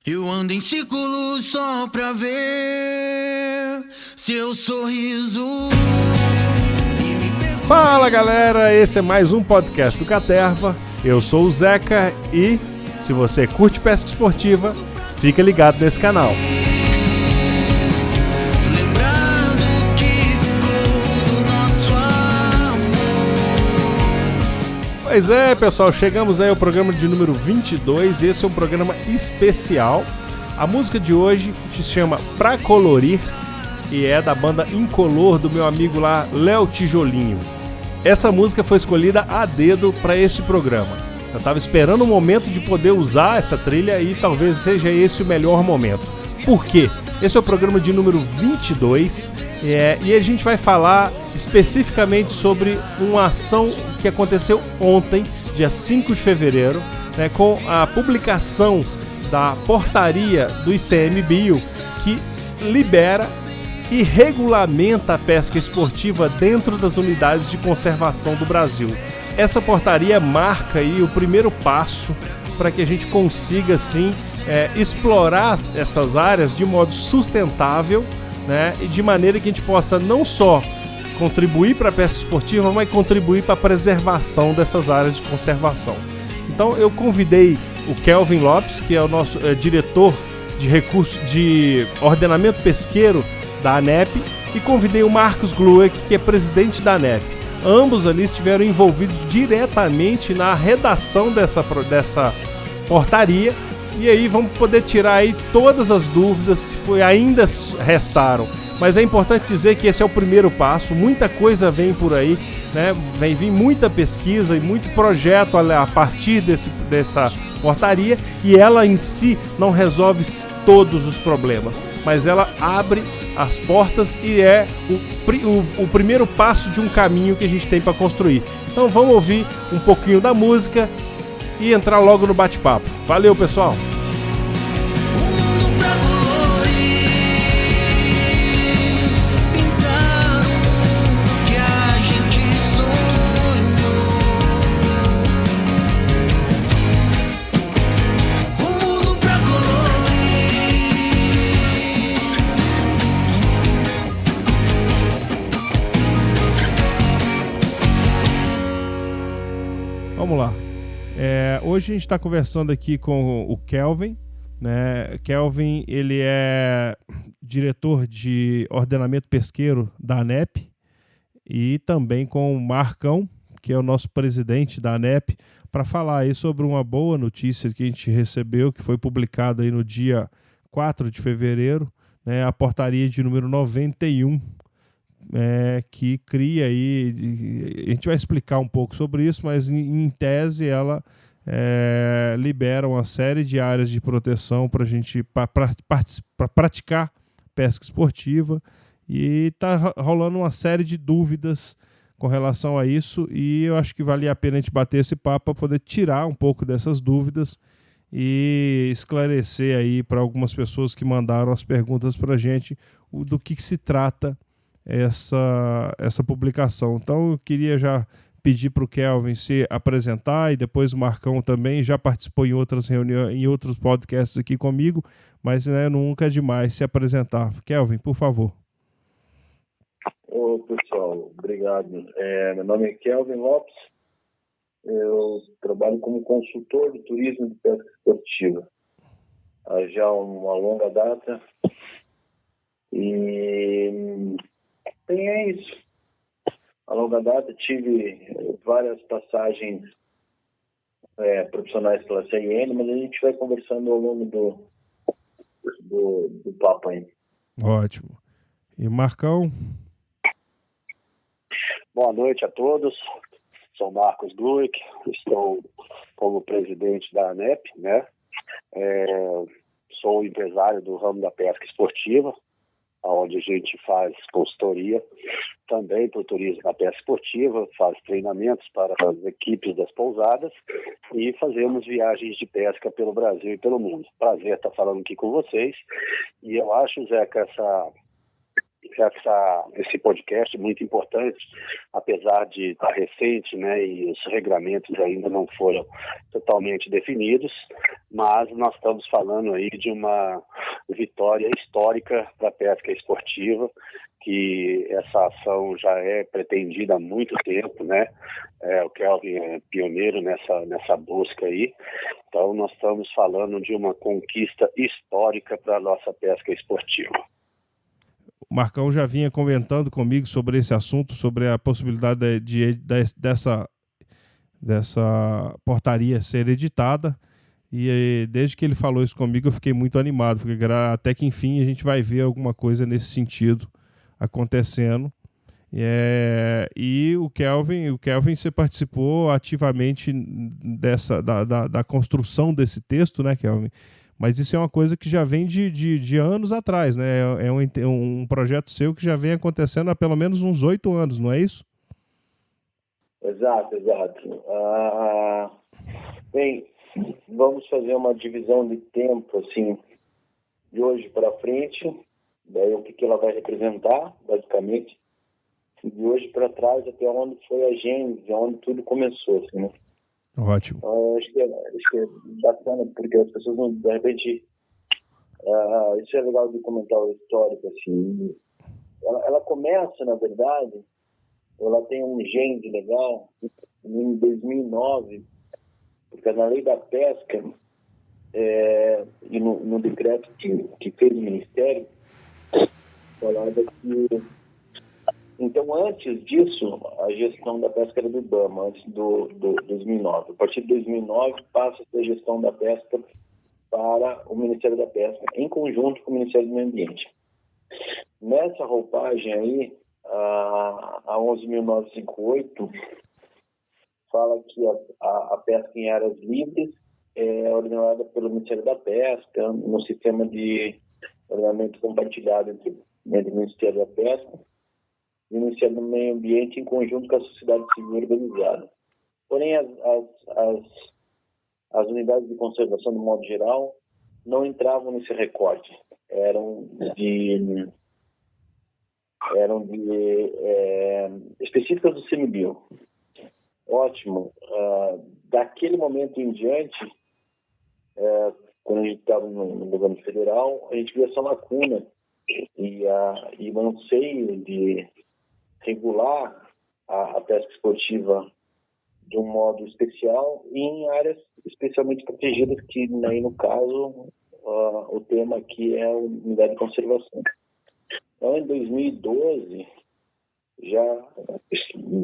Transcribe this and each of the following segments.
Eu ando em círculos só pra ver seu sorriso. Fala galera, esse é mais um podcast do Caterva. Eu sou o Zeca e, se você curte pesca esportiva, fica ligado nesse canal. Lembrando que ficou do nosso amor. Pois é, pessoal, chegamos aí ao programa de número 22. Esse é um programa especial. A música de hoje se chama Pra Colorir e é da banda Incolor do meu amigo lá, Léo Tijolinho. Essa música foi escolhida a dedo para esse programa. Eu estava esperando o momento de poder usar essa trilha e talvez seja esse o melhor momento. Por quê? Esse é o programa de número 22 e a gente vai falar especificamente sobre uma ação que aconteceu ontem, dia 5 de fevereiro, né, com a publicação da portaria do ICMBio que libera e regulamenta a pesca esportiva dentro das unidades de conservação do Brasil. Essa portaria marca aí o primeiro passo para que a gente consiga, assim, explorar essas áreas de modo sustentável, né, e de maneira que a gente possa não só contribuir para a pesca esportiva, mas contribuir para a preservação dessas áreas de conservação. Então eu convidei o Kelvin Lopes, que é o nosso diretor de recursos de ordenamento pesqueiro da ANEP, e convidei o Marcos Glueck, que é presidente da ANEP. Ambos ali estiveram envolvidos diretamente na redação dessa portaria, e aí vamos poder tirar aí todas as dúvidas que ainda restaram. Mas é importante dizer que esse é o primeiro passo, muita coisa vem por aí, né? Vem vir muita pesquisa e muito projeto a partir dessa portaria, e ela em si não resolve todos os problemas, mas ela abre as portas e é o primeiro passo de um caminho que a gente tem para construir. Então vamos ouvir um pouquinho da música e entrar logo no bate-papo. Valeu, pessoal! Vamos lá. Hoje a gente está conversando aqui com o Kelvin, né? Kelvin, ele é diretor de ordenamento pesqueiro da ANEP, e também com o Marcão, que é o nosso presidente da ANEP, para falar aí sobre uma boa notícia que a gente recebeu, que foi publicada aí no dia 4 de fevereiro, né? A portaria de número 91, que cria aí, a gente vai explicar um pouco sobre isso, mas em tese ela libera uma série de áreas de proteção para a gente para praticar pesca esportiva, e está rolando uma série de dúvidas com relação a isso, e eu acho que valia a pena a gente bater esse papo para poder tirar um pouco dessas dúvidas e esclarecer aí para algumas pessoas que mandaram as perguntas para a gente do que se trata essa publicação. Então eu queria já pedir para o Kelvin se apresentar, e depois o Marcão também já participou em outras reuniões, em outros podcasts aqui comigo, mas nunca é demais se apresentar. Kelvin, por favor. Ô pessoal, obrigado. Meu nome é Kelvin Lopes, eu trabalho como consultor de turismo de pesca esportiva há já uma longa data, e é isso. A longa data tive várias passagens profissionais pela CIN, mas a gente vai conversando ao longo do papo aí. Ótimo. E Marcão? Boa noite a todos. Sou Marcos Glueck, estou como presidente da ANEP, né? Sou empresário do ramo da pesca esportiva, onde a gente faz consultoria também para o turismo da pesca esportiva, faz treinamentos para as equipes das pousadas e fazemos viagens de pesca pelo Brasil e pelo mundo. Prazer estar falando aqui com vocês. E eu acho, Zé, que esse podcast muito importante, apesar de estar recente, né, e os regramentos ainda não foram totalmente definidos, mas nós estamos falando aí de uma vitória histórica para a pesca esportiva, que essa ação já é pretendida há muito tempo, né? O Kelvin é pioneiro nessa busca aí. Então, nós estamos falando de uma conquista histórica para a nossa pesca esportiva. O Marcão já vinha comentando comigo sobre esse assunto, sobre a possibilidade dessa portaria ser editada. E desde que ele falou isso comigo, eu fiquei muito animado, porque até que enfim a gente vai ver alguma coisa nesse sentido acontecendo. E o Kelvin, você participou ativamente da construção desse texto, né, Kelvin? Mas isso é uma coisa que já vem de anos atrás, né? É um projeto seu que já vem acontecendo há pelo menos uns 8 anos, não é isso? Exato. Bem, vamos fazer uma divisão de tempo, assim, de hoje para frente, daí o que ela vai representar, basicamente, e de hoje para trás até onde foi a gênese, onde tudo começou, assim, né? Ótimo. Acho que é bacana, porque as pessoas não, de repente, isso é legal de comentar o histórico, assim. Ela começa, na verdade, ela tem um gênese legal em 2009, porque na lei da pesca e no decreto que fez o Ministério, falava que... Então, antes disso, a gestão da pesca era do IBAMA, antes do 2009. A partir de 2009, passa a gestão da pesca para o Ministério da Pesca, em conjunto com o Ministério do Meio Ambiente. Nessa roupagem aí, a 11.958 fala que a pesca em áreas livres é ordenada pelo Ministério da Pesca, no sistema de ordenamento compartilhado entre o Ministério da Pesca e o Ministério do Meio Ambiente em conjunto com a sociedade civil organizada. Porém, as unidades de conservação, de modo geral, não entravam nesse recorte. Eram específicas do CMBio. Ótimo. Daquele momento em diante, quando a gente estava no governo federal, a gente viu essa lacuna e o anseio de regular a pesca esportiva de um modo especial em áreas especialmente protegidas, que aí no caso o tema aqui é a unidade de conservação. Então, em 2012, já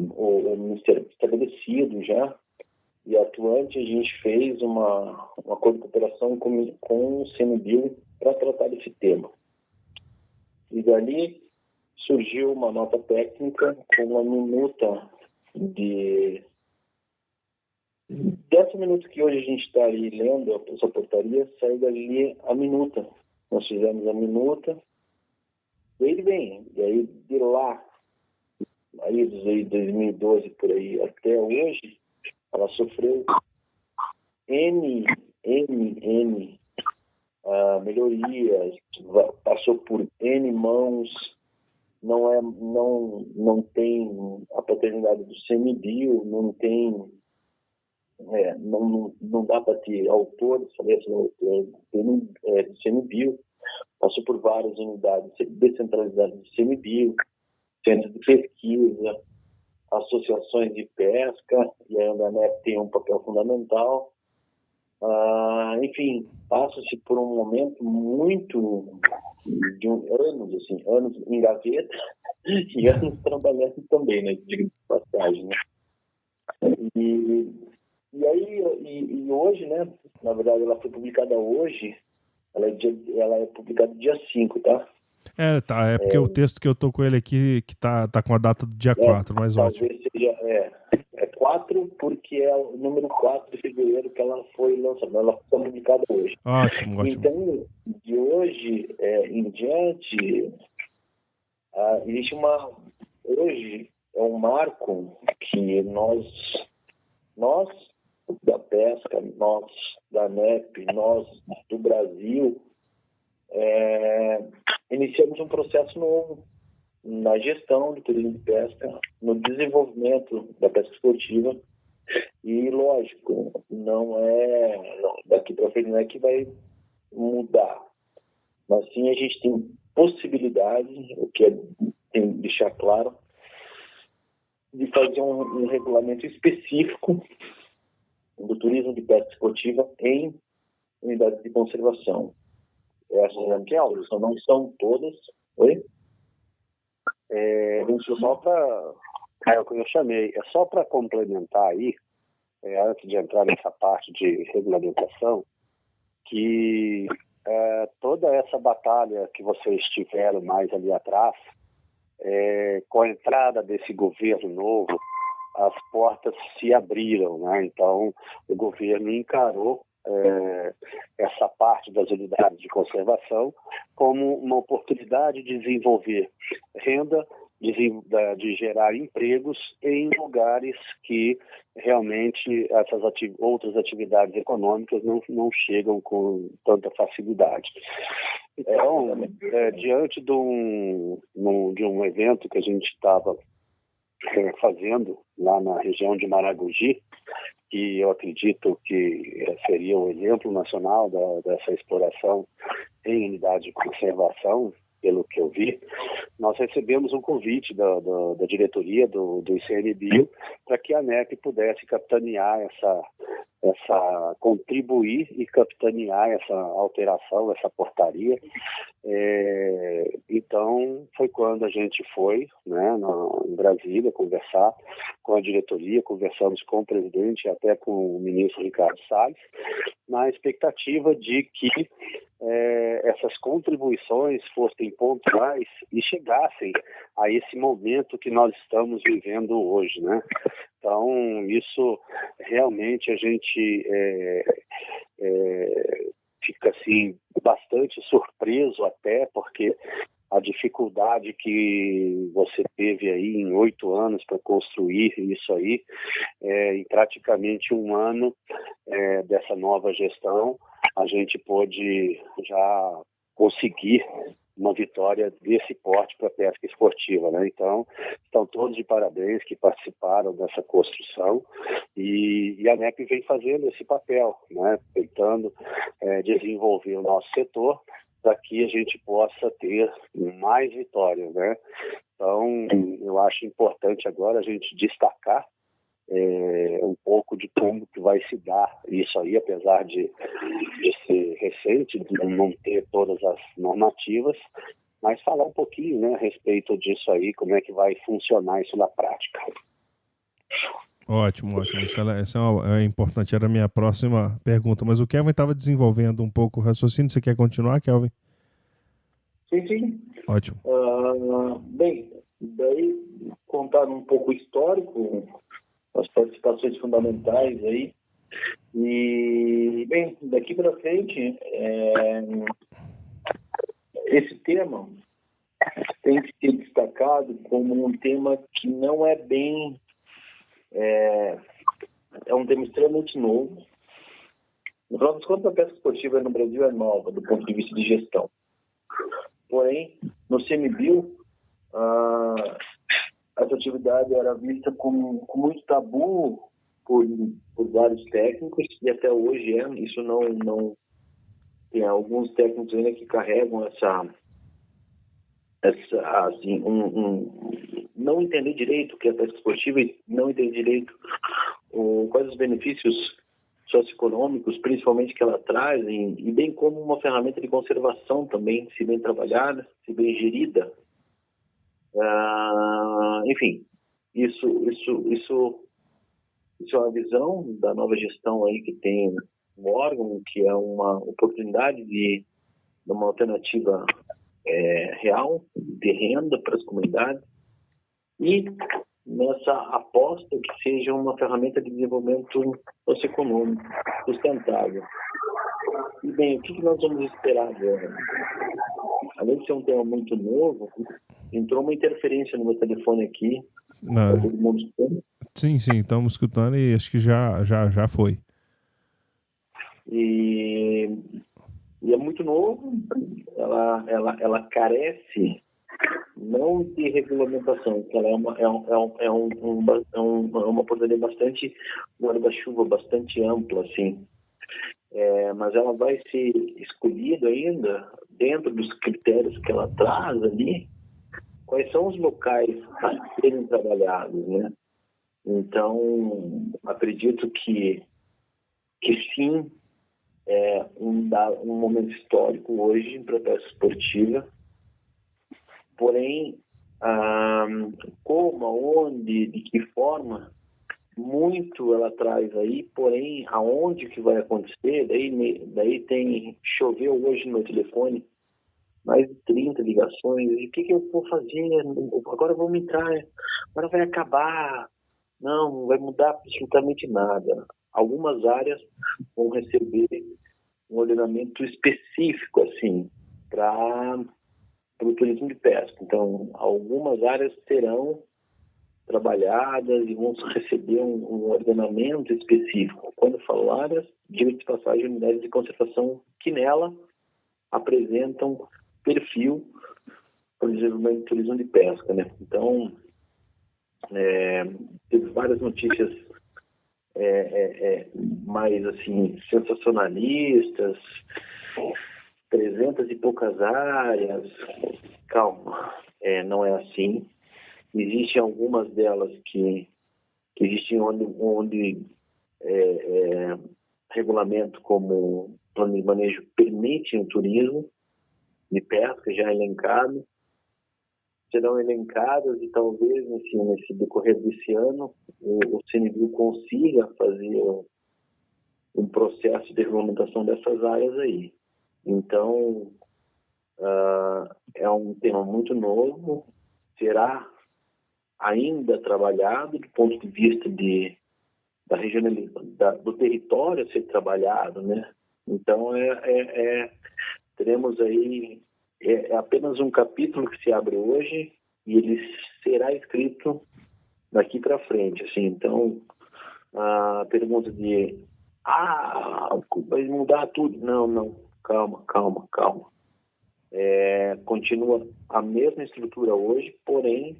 o Ministério estabelecido já e atuante, a gente fez um acordo de cooperação com o CMBio para tratar desse tema. E dali surgiu uma nota técnica com uma minuta dessa minuta que hoje a gente está aí lendo, essa portaria, saiu dali a minuta. Nós fizemos a minuta, e aí de lá, aí desde 2012 por aí até hoje, ela sofreu N melhorias, passou por N mãos, não tem a paternidade do CMBio, não tem, não dá para ter autor, do CMBio, passou por várias unidades descentralizadas do CMBio, centros de pesquisa, associações de pesca, e a ANDANEP tem um papel fundamental. Enfim, passa-se por um momento muito de anos em gaveta e anos trabalhando também, né, de passagem, né? E hoje, né, na verdade ela foi publicada hoje, ela é publicada dia 5, tá? É porque o texto que eu tô com ele aqui, que tá com a data do dia 4, mas ótimo. Seja, 4, porque é o número 4 de fevereiro que ela foi lançada. Ela foi publicada hoje. Ótimo. Então, de hoje em diante, existe hoje é um marco que nós da pesca, nós da ANEP, nós do Brasil, iniciamos um processo novo na gestão do turismo de pesca, no desenvolvimento da pesca esportiva. E, lógico, daqui para frente não é que vai mudar, mas sim a gente tem possibilidade, o que tem que deixar claro, de fazer um regulamento específico do turismo de pesca esportiva em unidades de conservação. Essas não são todas. Oi? Só para... eu chamei. É só para complementar aí, antes de entrar nessa parte de regulamentação, que toda essa batalha que vocês tiveram mais ali atrás, com a entrada desse governo novo, as portas se abriram, né? Então, o governo encarou essa parte das unidades de conservação como uma oportunidade de desenvolver renda, de gerar empregos em lugares que realmente essas outras atividades econômicas não chegam com tanta facilidade. Então, diante de um evento que a gente estava fazendo lá na região de Maragogi, que eu acredito que seria um exemplo nacional dessa exploração em unidade de conservação, pelo que eu vi, nós recebemos um convite da diretoria do ICMBio para que a ANEP pudesse capitanear contribuir e capitanear essa alteração, essa portaria. Então, foi quando a gente foi, né, em Brasília, conversar com a diretoria, conversamos com o presidente e até com o ministro Ricardo Salles, na expectativa de que essas contribuições fossem pontuais e chegassem a esse momento que nós estamos vivendo hoje, né? Então, isso realmente a gente fica assim bastante surpreso até, porque a dificuldade que você teve aí em 8 anos para construir isso aí, em praticamente um ano dessa nova gestão, a gente pôde já conseguir uma vitória desse porte para a pesca esportiva, né? Então, estão todos de parabéns que participaram dessa construção e a ANEP vem fazendo esse papel, né? Tentando desenvolver o nosso setor para que a gente possa ter mais vitórias, né? Então, eu acho importante agora a gente destacar um pouco de como que vai se dar isso aí, apesar de ser recente, de não ter todas as normativas, mas falar um pouquinho, né, a respeito disso aí, como é que vai funcionar isso na prática. Ótimo. Isso é importante, era a minha próxima pergunta, mas o Kelvin estava desenvolvendo um pouco o raciocínio. Você quer continuar, Kelvin? Sim. Ótimo. Bem, daí contar um pouco o histórico, as participações fundamentais aí. E, bem, daqui para frente, esse tema tem que ser destacado como um tema que não é bem... É um tema extremamente novo. No final das contas, a pesca esportiva no Brasil é nova, do ponto de vista de gestão. Porém, no CMBio, essa atividade era vista com muito tabu por vários técnicos, e até hoje isso não tem alguns técnicos ainda que carregam assim, não entender direito o que é pesca esportiva e não entender direito quais os benefícios socioeconômicos, principalmente, que ela traz, e bem como uma ferramenta de conservação também, se bem trabalhada, se bem gerida. Enfim, isso é uma visão da nova gestão aí, que tem um órgão que é uma oportunidade de uma alternativa real de renda para as comunidades, e nessa aposta que seja uma ferramenta de desenvolvimento socioeconômico sustentável. E bem, o que nós vamos esperar agora? Além de ser um tema muito novo, entrou uma interferência no meu telefone aqui. Tá todo mundo escutando? Sim, estamos escutando, e acho que já foi. E é muito novo, ela carece não de regulamentação, que ela é uma portaria bastante guarda-chuva, bastante ampla, assim. Mas ela vai ser escolhida ainda dentro dos critérios que ela traz ali, quais são os locais a serem trabalhados, né? Então, acredito que sim, é um momento histórico hoje para a pesca esportiva. Porém, como, aonde, de que forma, muito ela traz aí, porém, aonde que vai acontecer, daí choveu hoje no meu telefone mais de 30 ligações, e o que eu vou fazer? Agora vamos entrar, agora vai acabar. Não vai mudar absolutamente nada. Algumas áreas vão receber um ordenamento específico, assim, para o turismo de pesca. Então, algumas áreas serão trabalhadas e vão receber um ordenamento específico. Quando eu falo áreas, digo de passagem, unidades de conservação que nela apresentam perfil para o desenvolvimento do turismo de pesca, né? Então, teve várias notícias mais assim sensacionalistas, 300 e poucas áreas. Calma, não é assim. Existem algumas delas que existem onde regulamento como plano de manejo permitem o turismo de pesca já elencado. Serão elencadas e talvez nesse decorrer desse ano o CNBio consiga fazer um processo de regulamentação dessas áreas aí. Então, é um tema muito novo, será ainda trabalhado do ponto de vista da regionalidade, do território a ser trabalhado, né? Então, teremos aí apenas um capítulo que se abre hoje e ele será escrito daqui para frente, assim. Então, a pergunta de vai mudar tudo? Não, calma. Continua a mesma estrutura hoje, porém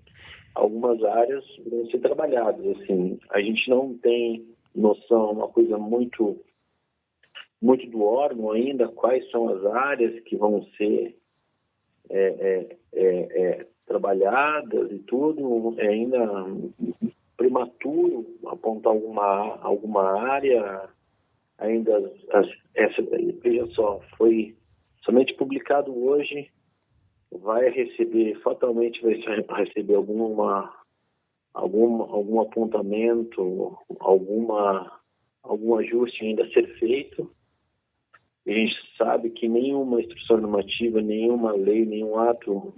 algumas áreas vão ser trabalhadas, assim. A gente não tem noção, uma coisa muito do órgão ainda, quais são as áreas que vão ser trabalhadas e tudo. É ainda prematuro apontar alguma área. Ainda veja só, foi somente publicado hoje, fatalmente vai receber algum apontamento, algum ajuste ainda a ser feito. A gente sabe que nenhuma instrução normativa, nenhuma lei, nenhum ato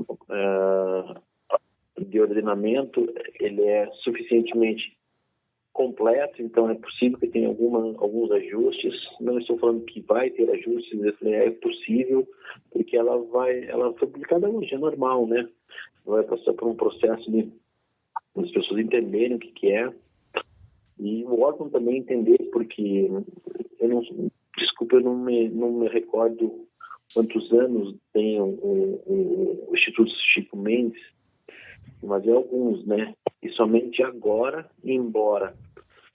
de ordenamento, ele é suficientemente completo, então é possível que tenha alguns ajustes. Não estou falando que vai ter ajustes, é possível, porque ela foi publicada hoje, é normal, né? Vai passar por um processo de as pessoas entenderem o que é, e o órgão também entender, porque eu não me recordo quantos anos tem o Instituto Chico Mendes, mas é alguns, né? E somente agora, embora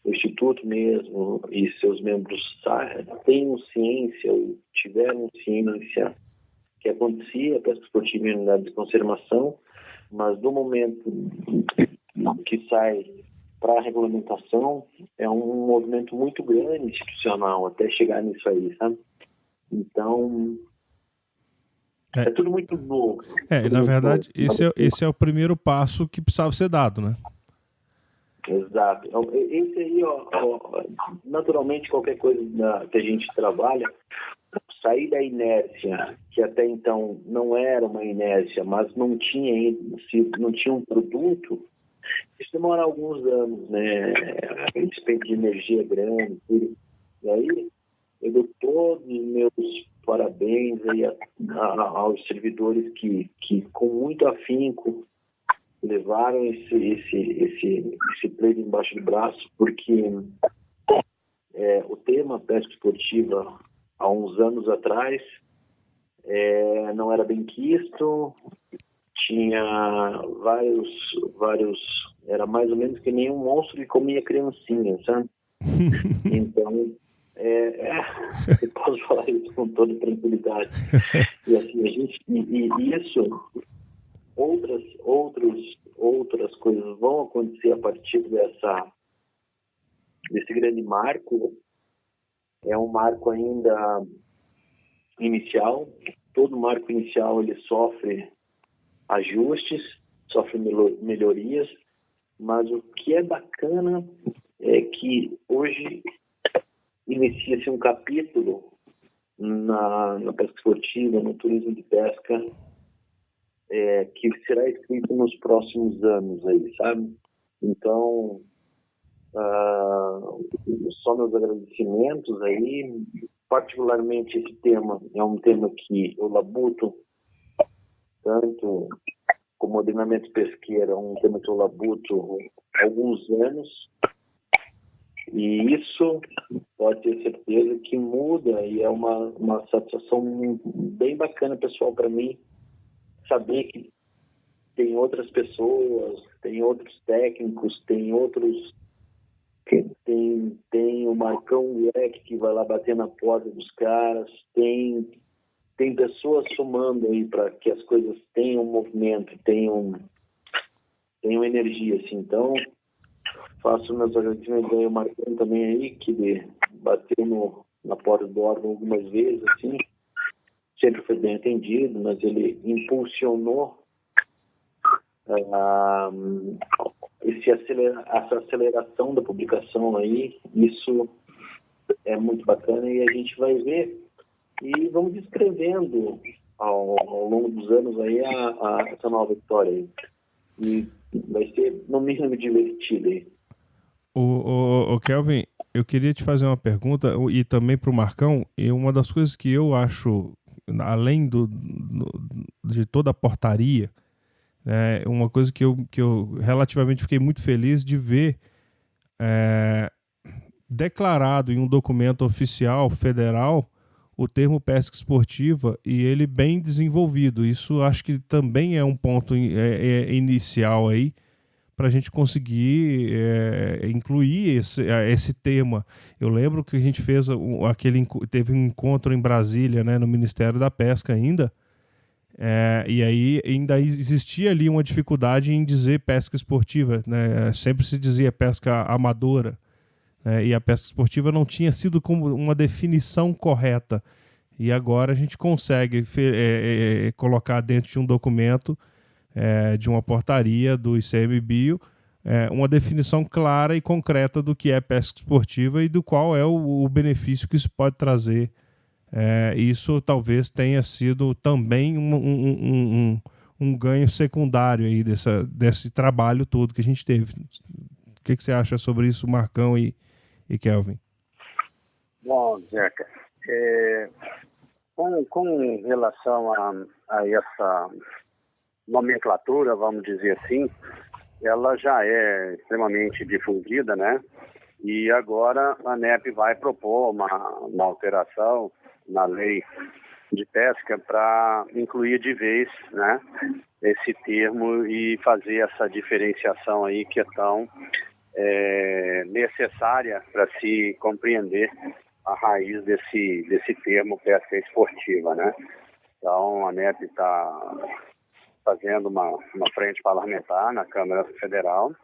o Instituto mesmo e seus membros tenham ciência, ou tiveram ciência que acontecia a pesca esportiva em unidade de conservação, mas do momento que sai para a regulamentação, é um movimento muito grande institucional até chegar nisso aí, sabe? Então, é tudo muito novo. Na verdade, esse é o primeiro passo que precisava ser dado, né? Exato. Esse aí, naturalmente, qualquer coisa que a gente trabalha, sair da inércia, que até então não era uma inércia, mas não tinha um produto, isso demora alguns anos, né? A despeito de energia grande, tudo. E aí, eu dou todos os meus parabéns aí aos servidores que com muito afinco levaram esse pleito embaixo do braço, porque o tema pesca esportiva há uns anos atrás não era bem quisto, tinha vários, era mais ou menos que nem um monstro que comia criancinha, sabe? Então, eu posso falar isso com toda tranquilidade. E assim, isso, outras coisas vão acontecer a partir desse grande marco. É um marco ainda inicial. Todo marco inicial ele sofre ajustes, sofre melhorias, mas o que é bacana é que hoje inicia-se um capítulo na pesca esportiva, no turismo de pesca, que será escrito nos próximos anos aí, sabe? Então, só meus agradecimentos aí. Particularmente esse tema é um tema que eu labuto tanto como ordenamento pesqueiro, é um tema que eu labuto há alguns anos, e isso pode ter certeza que muda, e é uma satisfação bem bacana, pessoal, para mim, saber que tem outras pessoas, tem outros técnicos, tem o Marcão Moleque que vai lá bater na porta dos caras, tem pessoas somando aí para que as coisas tenham movimento, tenham energia, assim. Então, faço meus agradecimentos aí ao Marcão também aí, que bateu na porta do órgão algumas vezes, assim, sempre foi bem atendido, mas ele impulsionou essa aceleração da publicação aí. Isso é muito bacana, e a gente vai ver e vamos descrevendo ao longo dos anos aí essa nova história aí. E vai ser no mínimo divertido aí. O Kelvin, eu queria te fazer uma pergunta, e também para o Marcão, e uma das coisas que eu acho, além de toda a portaria, uma coisa que eu relativamente fiquei muito feliz de ver declarado em um documento oficial federal o termo pesca esportiva, e ele bem desenvolvido. Isso acho que também é um ponto inicial aí para a gente conseguir incluir esse tema. Eu lembro que a gente fez teve um encontro em Brasília, né, no Ministério da Pesca ainda, e aí ainda existia ali uma dificuldade em dizer pesca esportiva, né? Sempre se dizia pesca amadora, e a pesca esportiva não tinha sido como uma definição correta. E agora a gente consegue colocar dentro de um documento, de uma portaria do ICMBio, uma definição clara e concreta do que é pesca esportiva e do qual é o benefício que isso pode trazer. Isso talvez tenha sido também um ganho secundário aí desse trabalho todo que a gente teve. O que você acha sobre isso, Marcão e Kelvin? Bom, Zeca, com relação a essa nomenclatura, vamos dizer assim, ela já é extremamente difundida, né? E agora a ANEP vai propor uma alteração na lei de pesca para incluir de vez, né, esse termo e fazer essa diferenciação aí que é tão necessária para se compreender a raiz desse termo pesca esportiva, né? Então a ANEP está fazendo uma frente parlamentar na Câmara Federal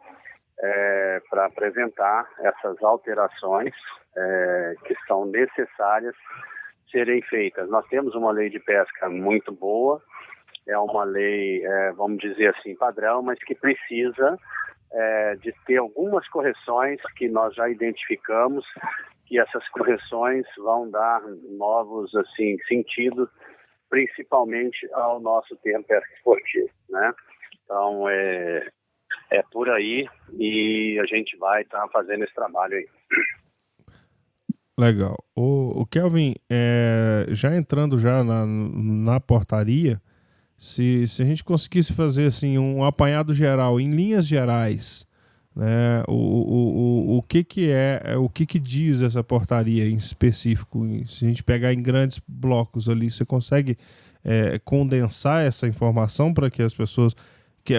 para apresentar essas alterações que são necessárias serem feitas. Nós temos uma lei de pesca muito boa, é uma lei, vamos dizer assim, padrão, mas que precisa de ter algumas correções que nós já identificamos, que essas correções vão dar novos assim, sentidos, principalmente ao nosso termo pesca esportiva, né? Então, é por aí, e a gente vai estar fazendo esse trabalho aí. Legal. O Kelvin, já entrando já na portaria, se a gente conseguisse fazer assim, um apanhado geral, em linhas gerais, né? O que que diz essa portaria em específico? Se a gente pegar em grandes blocos ali, você consegue condensar essa informação para que as pessoas...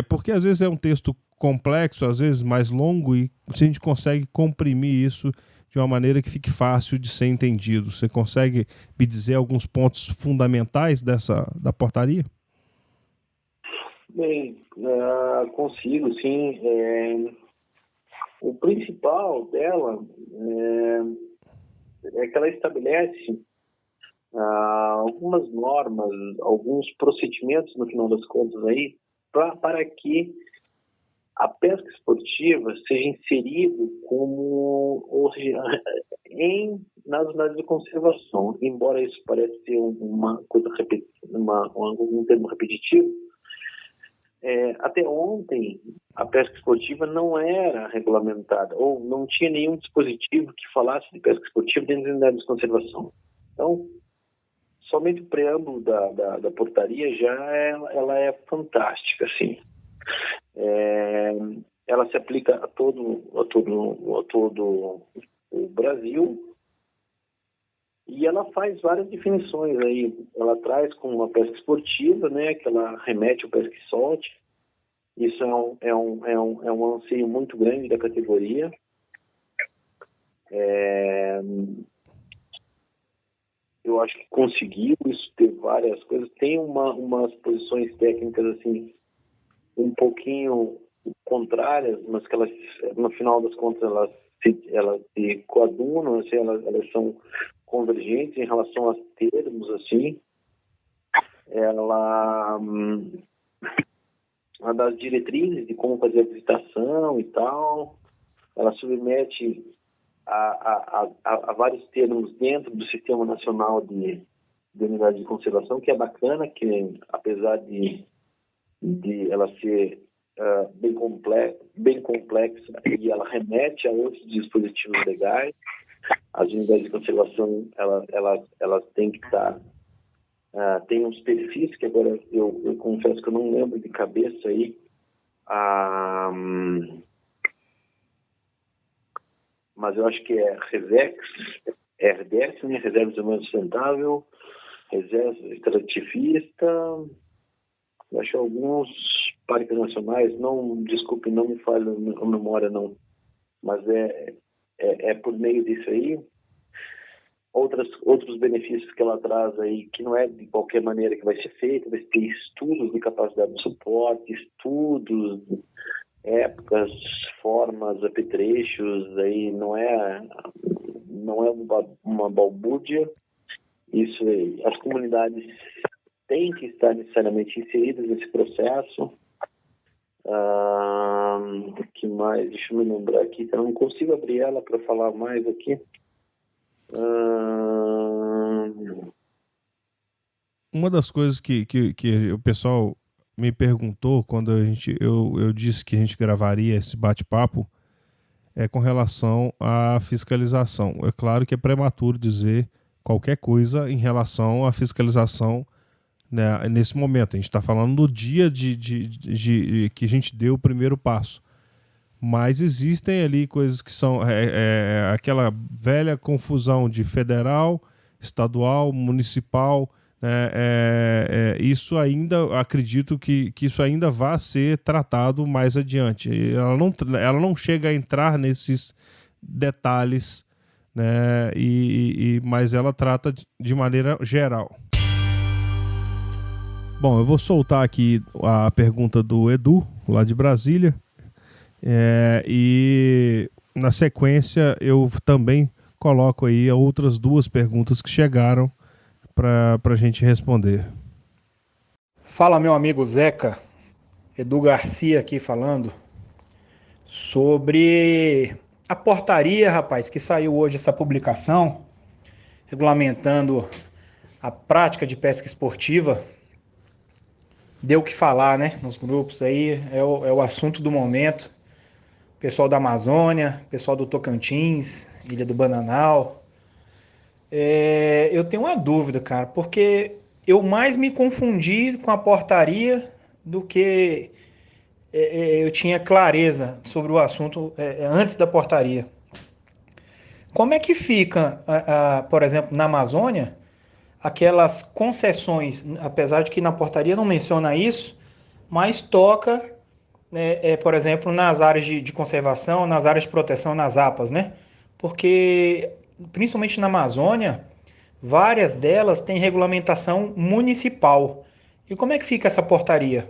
Porque às vezes é um texto complexo, às vezes mais longo, e se a gente consegue comprimir isso de uma maneira que fique fácil de ser entendido. Você consegue me dizer alguns pontos fundamentais da portaria? Bem, consigo, sim. O principal dela é que ela estabelece algumas normas, alguns procedimentos, no final das contas, aí, para que a pesca esportiva seja inserida nas unidades de conservação. Embora isso pareça ser uma coisa um termo repetitivo, até ontem a pesca esportiva não era regulamentada, ou não tinha nenhum dispositivo que falasse de pesca esportiva dentro das unidades de conservação. Então, somente o preâmbulo da portaria ela é fantástica, assim. Ela se aplica a todo o Brasil, e ela faz várias definições aí. Ela traz como uma pesca esportiva, né, que ela remete ao pesca e solte. Isso é um anseio muito grande da categoria. Eu acho que conseguiu isso, ter várias coisas. Tem umas posições técnicas assim um pouquinho contrárias, mas que elas, no final das contas, elas se coadunam, assim, elas são convergentes em relação aos termos, assim. Ela dá as diretrizes de como fazer a visitação e tal. Ela submete a vários termos dentro do Sistema Nacional de Unidades de Conservação, que é bacana, que apesar de ela ser bem complexa, e ela remete a outros dispositivos legais, as unidades de conservação elas têm que estar tem uns perfis que agora eu confesso que eu não lembro de cabeça aí, mas eu acho que é REVEX, RDS, né? Reserva de Desenvolvimento Sustentável, Reserva Extrativista, eu acho alguns parques nacionais, desculpe, não me falha a memória, não, mas é por meio disso aí. Outros benefícios que ela traz aí, que não é de qualquer maneira que vai ser feito, vai ter estudos de capacidade de suporte, estudos, épocas, formas, apetrechos, aí não é uma balbúrdia. Isso aí, as comunidades têm que estar necessariamente inseridas nesse processo. O que mais? Deixa eu me lembrar aqui, eu não consigo abrir ela para falar mais aqui. Uma das coisas que o pessoal me perguntou quando eu disse que a gente gravaria esse bate-papo é com relação à fiscalização. É claro que é prematuro dizer qualquer coisa em relação à fiscalização, né, nesse momento. A gente está falando do dia de que a gente deu o primeiro passo. Mas existem ali coisas que são aquela velha confusão de federal, estadual, municipal, né? Isso ainda, acredito que isso ainda vai ser tratado mais adiante. Ela não chega a entrar nesses detalhes, né? Mas ela trata de maneira geral. Bom, eu vou soltar aqui a pergunta do Edu, lá de Brasília. E na sequência eu também coloco aí outras duas perguntas que chegaram para a gente responder. Fala, meu amigo Zeca, Edu Garcia aqui falando sobre a portaria, rapaz, que saiu hoje, essa publicação regulamentando a prática de pesca esportiva. Deu o que falar, né, nos grupos aí, é o assunto do momento. Pessoal da Amazônia, pessoal do Tocantins, Ilha do Bananal. Eu tenho uma dúvida, cara, porque eu mais me confundi com a portaria do que eu tinha clareza sobre o assunto antes da portaria. Como é que fica, por exemplo, na Amazônia, aquelas concessões, apesar de que na portaria não menciona isso, mas toca, por exemplo, nas áreas de conservação, nas áreas de proteção, nas APAs, né? Porque, principalmente na Amazônia, várias delas têm regulamentação municipal. E como é que fica essa portaria?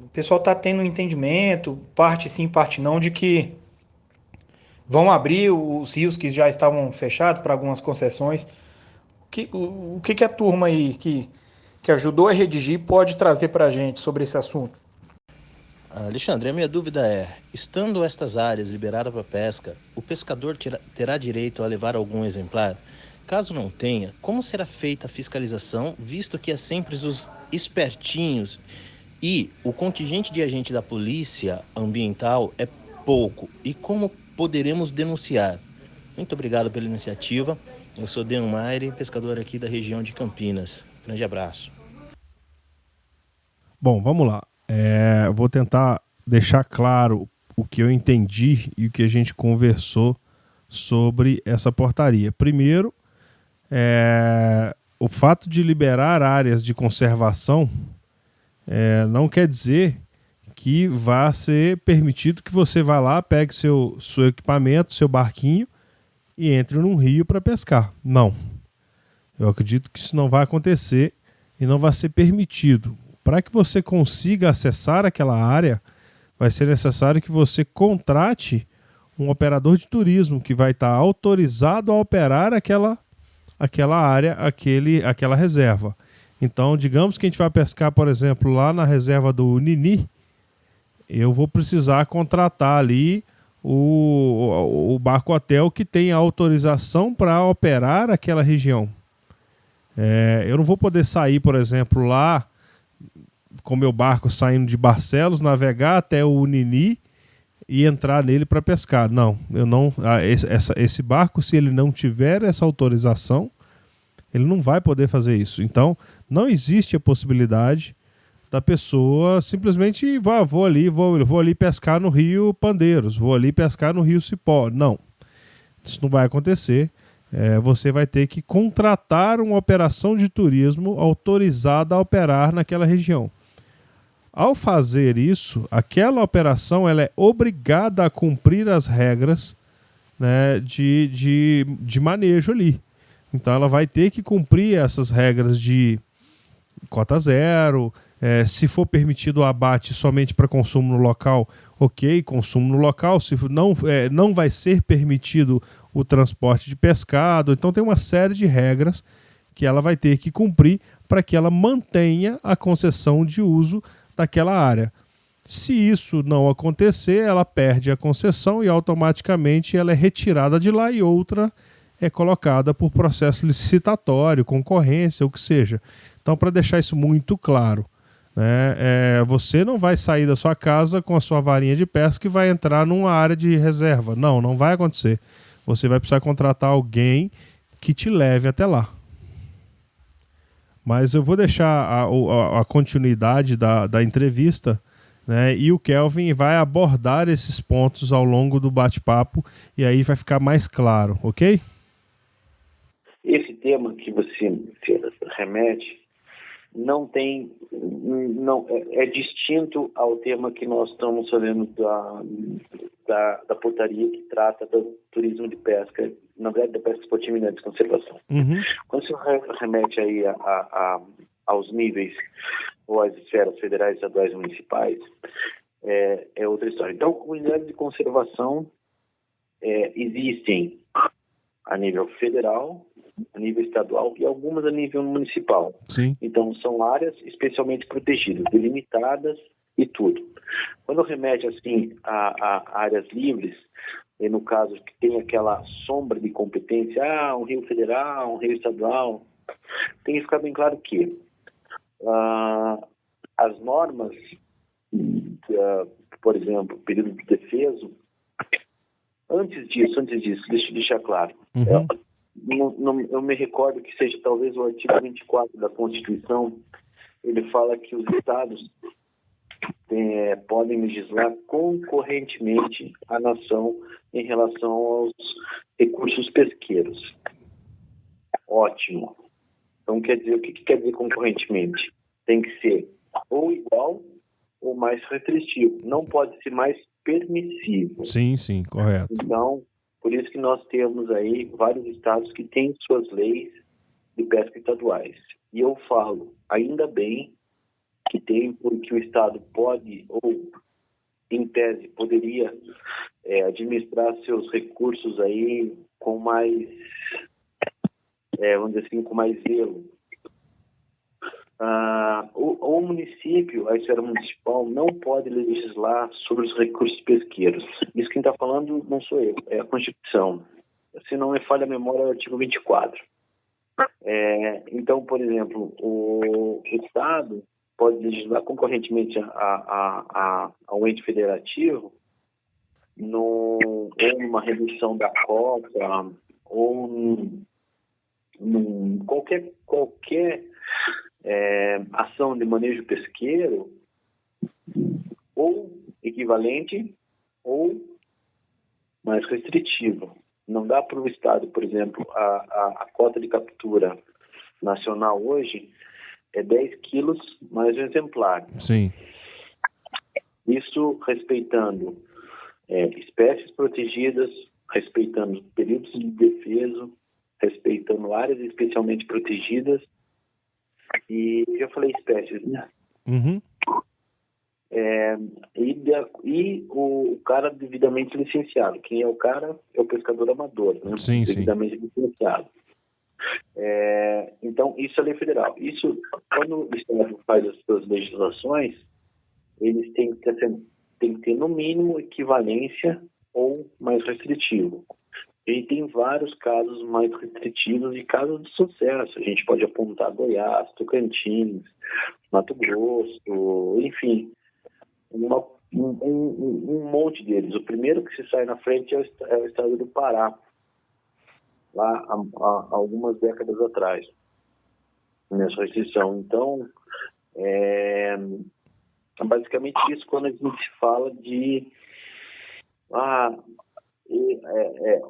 O pessoal está tendo um entendimento, parte sim, parte não, de que vão abrir os rios que já estavam fechados para algumas concessões. O que a turma aí que ajudou a redigir pode trazer para a gente sobre esse assunto? Alexandre, a minha dúvida é, estando estas áreas liberadas para pesca, o pescador terá direito a levar algum exemplar? Caso não tenha, como será feita a fiscalização, visto que é sempre os espertinhos e o contingente de agente da polícia ambiental é pouco? E como poderemos denunciar? Muito obrigado pela iniciativa. Eu sou Dean Maire, pescador aqui da região de Campinas. Grande abraço. Bom, vamos lá. Vou tentar deixar claro o que eu entendi e o que a gente conversou sobre essa portaria. Primeiro, o fato de liberar áreas de conservação não quer dizer que vá ser permitido que você vá lá, pegue seu equipamento, seu barquinho e entre num rio para pescar. Não. Eu acredito que isso não vai acontecer e não vai ser permitido. Para que você consiga acessar aquela área, vai ser necessário que você contrate um operador de turismo que vai estar autorizado a operar aquela área, aquela reserva. Então, digamos que a gente vai pescar, por exemplo, lá na reserva do Nini, eu vou precisar contratar ali o barco hotel que tem autorização para operar aquela região. Eu não vou poder sair, por exemplo, lá com meu barco saindo de Barcelos, navegar até o Nini e entrar nele para pescar. Não, esse barco, se ele não tiver essa autorização, ele não vai poder fazer isso. Então, não existe a possibilidade da pessoa simplesmente vou ali pescar no Rio Pandeiros, vou ali pescar no Rio Cipó. Não, isso não vai acontecer. Você vai ter que contratar uma operação de turismo autorizada a operar naquela região. Ao fazer isso, aquela operação ela é obrigada a cumprir as regras, né, de manejo ali. Então ela vai ter que cumprir essas regras de cota zero. Se for permitido o abate somente para consumo no local, ok, consumo no local. Se não vai ser permitido o transporte de pescado. Então tem uma série de regras que ela vai ter que cumprir para que ela mantenha a concessão de uso daquela área. Se isso não acontecer, ela perde a concessão e automaticamente ela é retirada de lá e outra é colocada por processo licitatório, concorrência, o que seja. Então, para deixar isso muito claro, né, você não vai sair da sua casa com a sua varinha de pesca e vai entrar numa área de reserva. Não vai acontecer. Você vai precisar contratar alguém que te leve até lá. Mas eu vou deixar a continuidade da entrevista, né, e o Kelvin vai abordar esses pontos ao longo do bate-papo e aí vai ficar mais claro, ok? Esse tema que você remete é distinto ao tema que nós estamos falando da portaria que trata do turismo de pesca, na verdade da pesca esportiva e de conservação. Uhum. Quando você remete aí aos níveis ou às esferas federais, estaduais e municipais, é outra história. Então, comunidades de conservação existem a nível federal, a nível estadual e algumas a nível municipal. Sim. Então, são áreas especialmente protegidas, delimitadas e tudo. Quando remete assim a áreas livres, no caso que tem aquela sombra de competência, um rio federal, um rio estadual, tem que ficar bem claro que as normas, por exemplo, período de defeso, antes disso, deixa eu deixar claro, eu me recordo que seja talvez o artigo 24 da Constituição, ele fala que os estados podem legislar concorrentemente à nação em relação aos recursos pesqueiros. Ótimo. Então, quer dizer, o que quer dizer concorrentemente? Tem que ser ou igual ou mais restritivo. Não pode ser mais permissivo. Sim, sim, correto. Então, por isso que nós temos aí vários estados que têm suas leis de pesca estaduais. E eu falo, ainda bem que tem, porque o estado pode, ou em tese, poderia administrar seus recursos aí com mais, vamos dizer assim, com mais zelo. O município, a esfera municipal, não pode legislar sobre os recursos pesqueiros. Isso quem está falando não sou eu, é a Constituição. Se não me falha a memória, é o artigo 24. Então, por exemplo, o Estado pode legislar concorrentemente ao ente federativo ou numa redução da cota, ou qualquer ação de manejo pesqueiro, ou equivalente ou mais restritivo. Não dá para o Estado, por exemplo, a cota de captura nacional hoje é 10 quilos mais um exemplar. Sim. Isso respeitando espécies protegidas, respeitando períodos de defesa, respeitando áreas especialmente protegidas. E eu falei espécies, né? Uhum. E o cara devidamente licenciado. Quem é o cara é o pescador amador, né? Sim, devidamente licenciado. Então, isso é lei federal. Isso, quando o Estado faz as suas legislações, eles têm que ter no mínimo equivalência ou mais restritivo. E tem vários casos mais restritivos e casos de sucesso. A gente pode apontar Goiás, Tocantins, Mato Grosso, enfim, um monte deles. O primeiro que se sai na frente é o estado do Pará, lá há algumas décadas atrás, nessa restrição. Então, basicamente isso quando a gente fala de...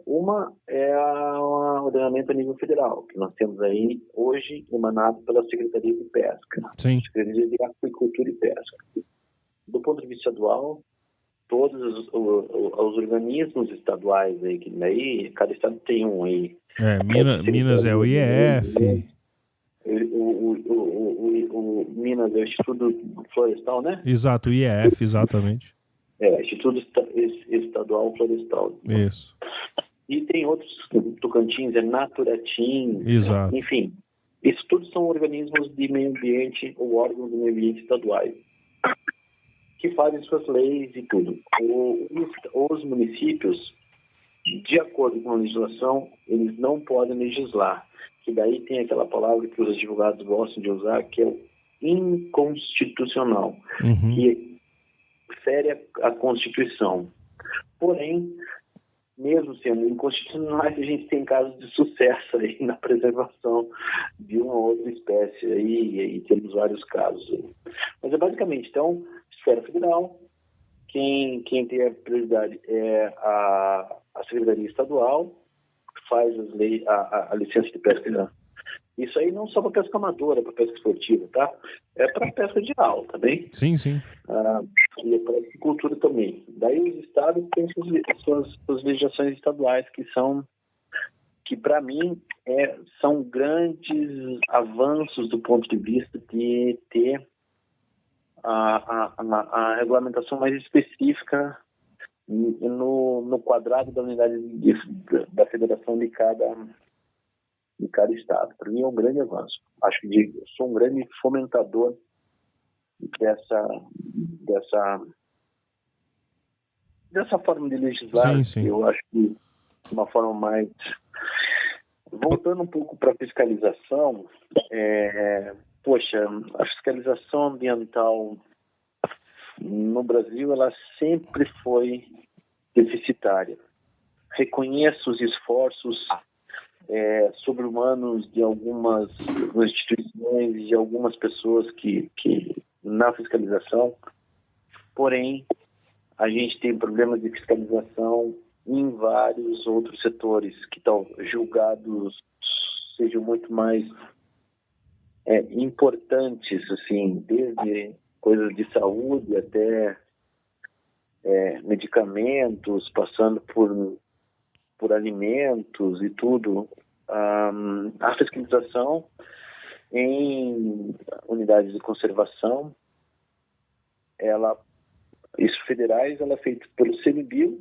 Uma é o ordenamento a nível federal, que nós temos aí hoje emanado pela Secretaria de Pesca, Sim. Secretaria de Aquicultura e Pesca. Do ponto de vista estadual, todos os organismos estaduais aí, que daí cada estado tem um aí. Minas é o IEF. O Minas é o Instituto Florestal, né? Exato, o IEF, exatamente. Instituto Estadual Florestal. Isso. E tem outros, Tocantins, Naturatim. Exato. Enfim, isso tudo são organismos de meio ambiente ou órgãos do meio ambiente estaduais que fazem suas leis e tudo. Os municípios, de acordo com a legislação, eles não podem legislar. Que daí tem aquela palavra que os advogados gostam de usar, que é o inconstitucional, que fere a Constituição. Porém, mesmo sendo inconstitucionais, a gente tem casos de sucesso aí na preservação de uma ou outra espécie aí, e temos vários casos aí. Mas basicamente, então, esfera federal, quem tem a prioridade é a Secretaria Estadual, que faz as leis, a licença de pesca. Isso aí não só para pesca amadora, para pesca esportiva, tá? É para pesca geral, tá bem? Sim, sim. E é para agricultura também. Daí os estados têm suas legislações estaduais, que para mim são grandes avanços do ponto de vista de ter a regulamentação mais específica no quadrado da unidade da federação de cada estado. Para mim é um grande avanço. Acho que eu sou um grande fomentador dessa forma de legislar. Sim. Eu acho que uma forma mais... Voltando um pouco para a fiscalização, a fiscalização ambiental no Brasil, ela sempre foi deficitária. Reconheço os esforços sobre-humanos de algumas instituições e de algumas pessoas que na fiscalização, porém, a gente tem problemas de fiscalização em vários outros setores que estão julgados sejam muito mais importantes, assim, desde coisas de saúde até medicamentos, passando por alimentos e tudo. A fiscalização em unidades de conservação, federais, ela é feita pelo CMBio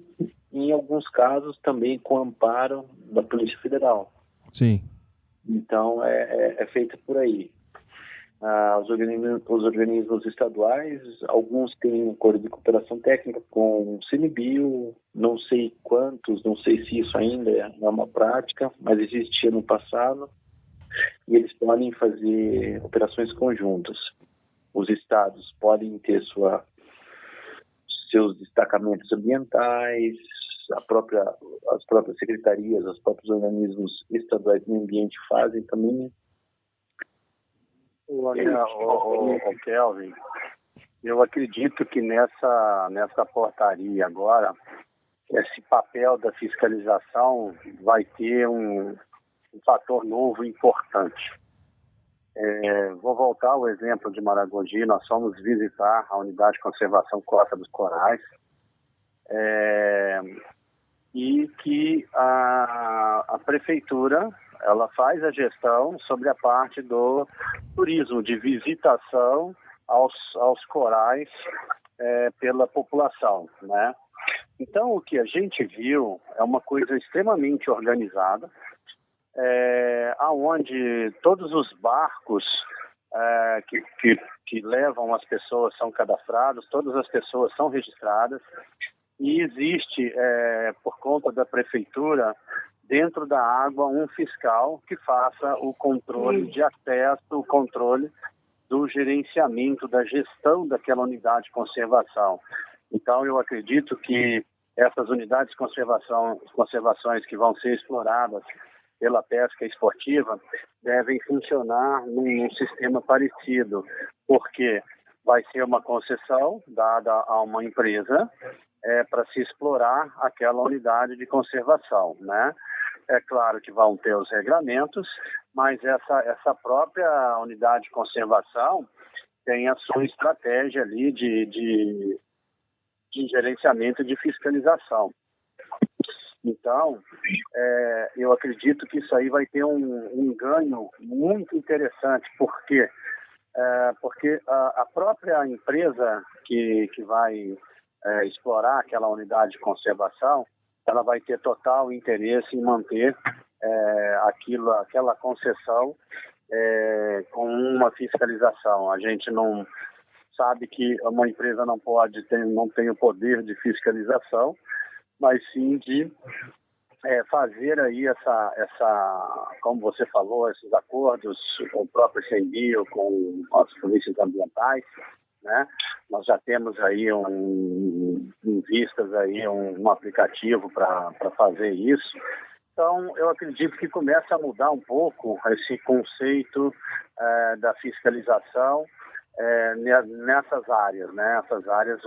e, em alguns casos, também com amparo da Polícia Federal. Sim. Então, é feita por aí. Os organismos estaduais, alguns têm um acordo de cooperação técnica com o CMBio, não sei quantos, não sei se isso ainda é uma prática, mas existia no passado, e eles podem fazer operações conjuntas. Os estados podem ter seus destacamentos ambientais, as próprias secretarias, os próprios organismos estaduais do meio ambiente fazem também. Kelvin, eu acredito que nessa portaria agora, esse papel da fiscalização vai ter um fator novo importante. Vou voltar ao exemplo de Maragogi. Nós fomos visitar a unidade de conservação Costa dos Corais, e que a prefeitura ela faz a gestão sobre a parte do turismo, de visitação aos corais pela população, né? Então, o que a gente viu é uma coisa extremamente organizada, aonde todos os barcos que levam as pessoas são cadastrados, todas as pessoas são registradas, e existe, por conta da prefeitura, dentro da água, um fiscal que faça o controle de acesso, o controle do gerenciamento, da gestão daquela unidade de conservação. Então, eu acredito que essas unidades de conservações que vão ser exploradas pela pesca esportiva devem funcionar num sistema parecido, porque vai ser uma concessão dada a uma empresa para se explorar aquela unidade de conservação, né? É claro que vão ter os regramentos, mas essa própria unidade de conservação tem a sua estratégia ali de gerenciamento e de fiscalização. Então, eu acredito que isso aí vai ter um ganho muito interessante, porque a própria empresa que vai explorar aquela unidade de conservação, ela vai ter total interesse em manter aquela concessão com uma fiscalização. A gente não sabe que uma empresa não tem o poder de fiscalização, mas sim de fazer aí como você falou, esses acordos com o próprio CMBio, com as polícias ambientais, né? Nós já temos aí em vistas aí um aplicativo para fazer isso. Então, eu acredito que começa a mudar um pouco esse conceito da fiscalização nessas áreas, né? Essas áreas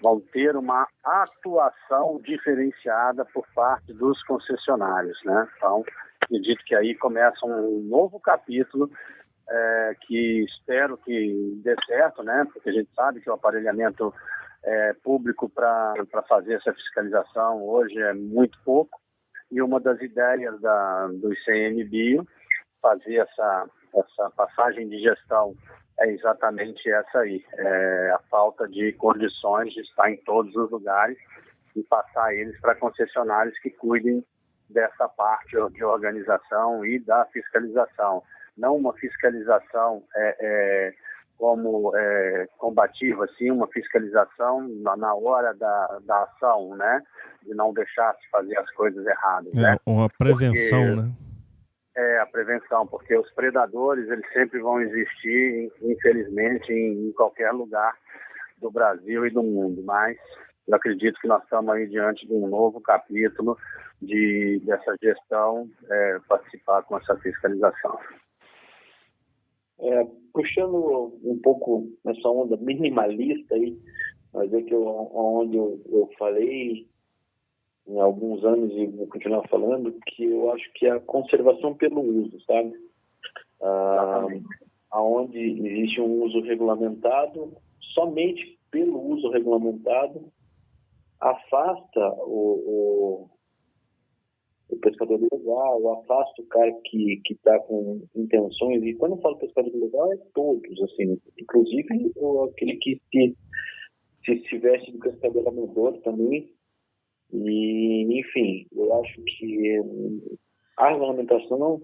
vão ter uma atuação diferenciada por parte dos concessionários, né? Então, acredito que aí começa um novo capítulo que espero que dê certo, né? Porque a gente sabe que o aparelhamento público para fazer essa fiscalização hoje é muito pouco, e uma das ideias do ICMBio fazer essa passagem de gestão é exatamente essa aí, a falta de condições de estar em todos os lugares e passar eles para concessionários que cuidem dessa parte de organização e da fiscalização. Não uma fiscalização como combativa, sim, uma fiscalização na hora da ação, né? De não deixar se fazer as coisas erradas, né? Uma prevenção, porque, né? A prevenção, porque os predadores, eles sempre vão existir, infelizmente, em qualquer lugar do Brasil e do mundo, mas eu acredito que nós estamos aí diante de um novo capítulo dessa gestão participar com essa fiscalização. Puxando um pouco nessa onda minimalista aí, mas é que onde eu falei em alguns anos e vou continuar falando, que eu acho que é a conservação pelo uso, sabe? Aonde existe um uso regulamentado, somente pelo uso regulamentado, afasta o pescador ilegal, afasta o cara que está com intenções, e quando eu falo pescador ilegal, é todos, assim, inclusive aquele que se veste de pescador amador também. E, enfim, eu acho que a regulamentação,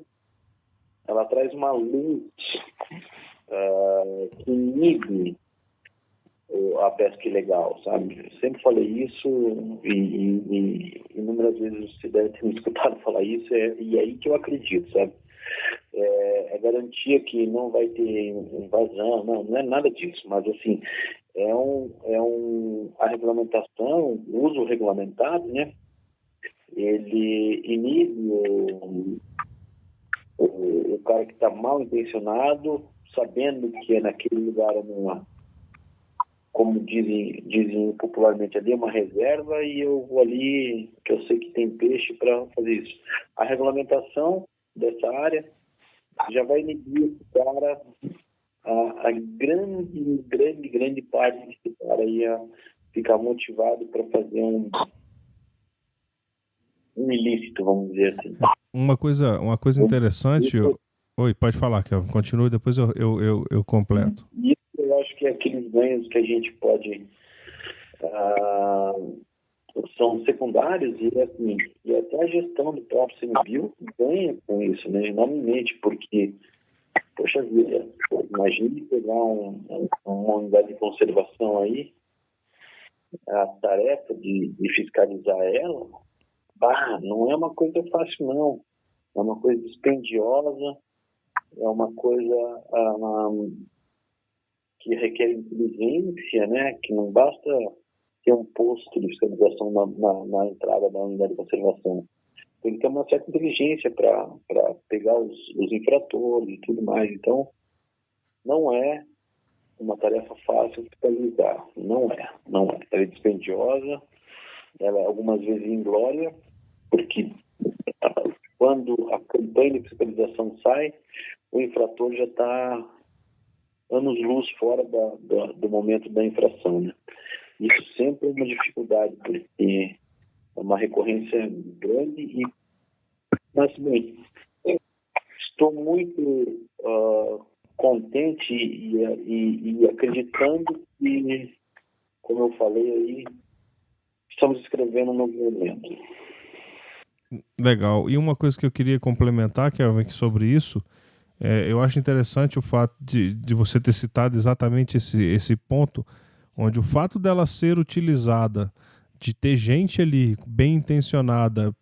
ela traz uma luz que inibe a pesca ilegal, sabe? Eu sempre falei isso e inúmeras vezes você deve ter me escutado falar isso, e é aí que eu acredito, sabe? É garantia que não vai ter invasão, não é nada disso, mas assim, a regulamentação, o uso regulamentado, né? Ele inibe o cara que está mal intencionado, sabendo que naquele lugar como dizem popularmente, ali é uma reserva e eu vou ali, que eu sei que tem peixe para fazer isso. A regulamentação dessa área já vai inibir esse cara, a grande parte desse cara ia ficar motivado para fazer um ilícito, vamos dizer assim. Uma coisa interessante... Oi, pode falar, Kelvin. Continue, depois eu completo. Isso eu acho que é aqueles ganhos que a gente pode... são secundários e até a gestão do próprio CMBio ganha com isso, né? Enormemente, porque, poxa vida, imagine pegar uma unidade de conservação aí, a tarefa de fiscalizar ela, não é uma coisa fácil, não. É uma coisa dispendiosa, é uma coisa que requer inteligência, né? Que não basta ter um posto de fiscalização na entrada da unidade de conservação. Tem que ter uma certa inteligência para pegar os infratores e tudo mais. Então, não é uma tarefa fácil de fiscalizar. Não é. Ela é dispendiosa, ela é algumas vezes inglória, porque quando a campanha de fiscalização sai, o infrator já está anos-luz fora do momento da infração, né? Isso sempre é uma dificuldade, porque é uma recorrência grande mas, bem, estou muito contente e acreditando que, como eu falei aí, estamos escrevendo um novo momento. Legal. E uma coisa que eu queria complementar, Kelvin, sobre isso, eu acho interessante o fato de você ter citado exatamente esse ponto, onde o fato dela ser utilizada, de ter gente ali bem intencionada,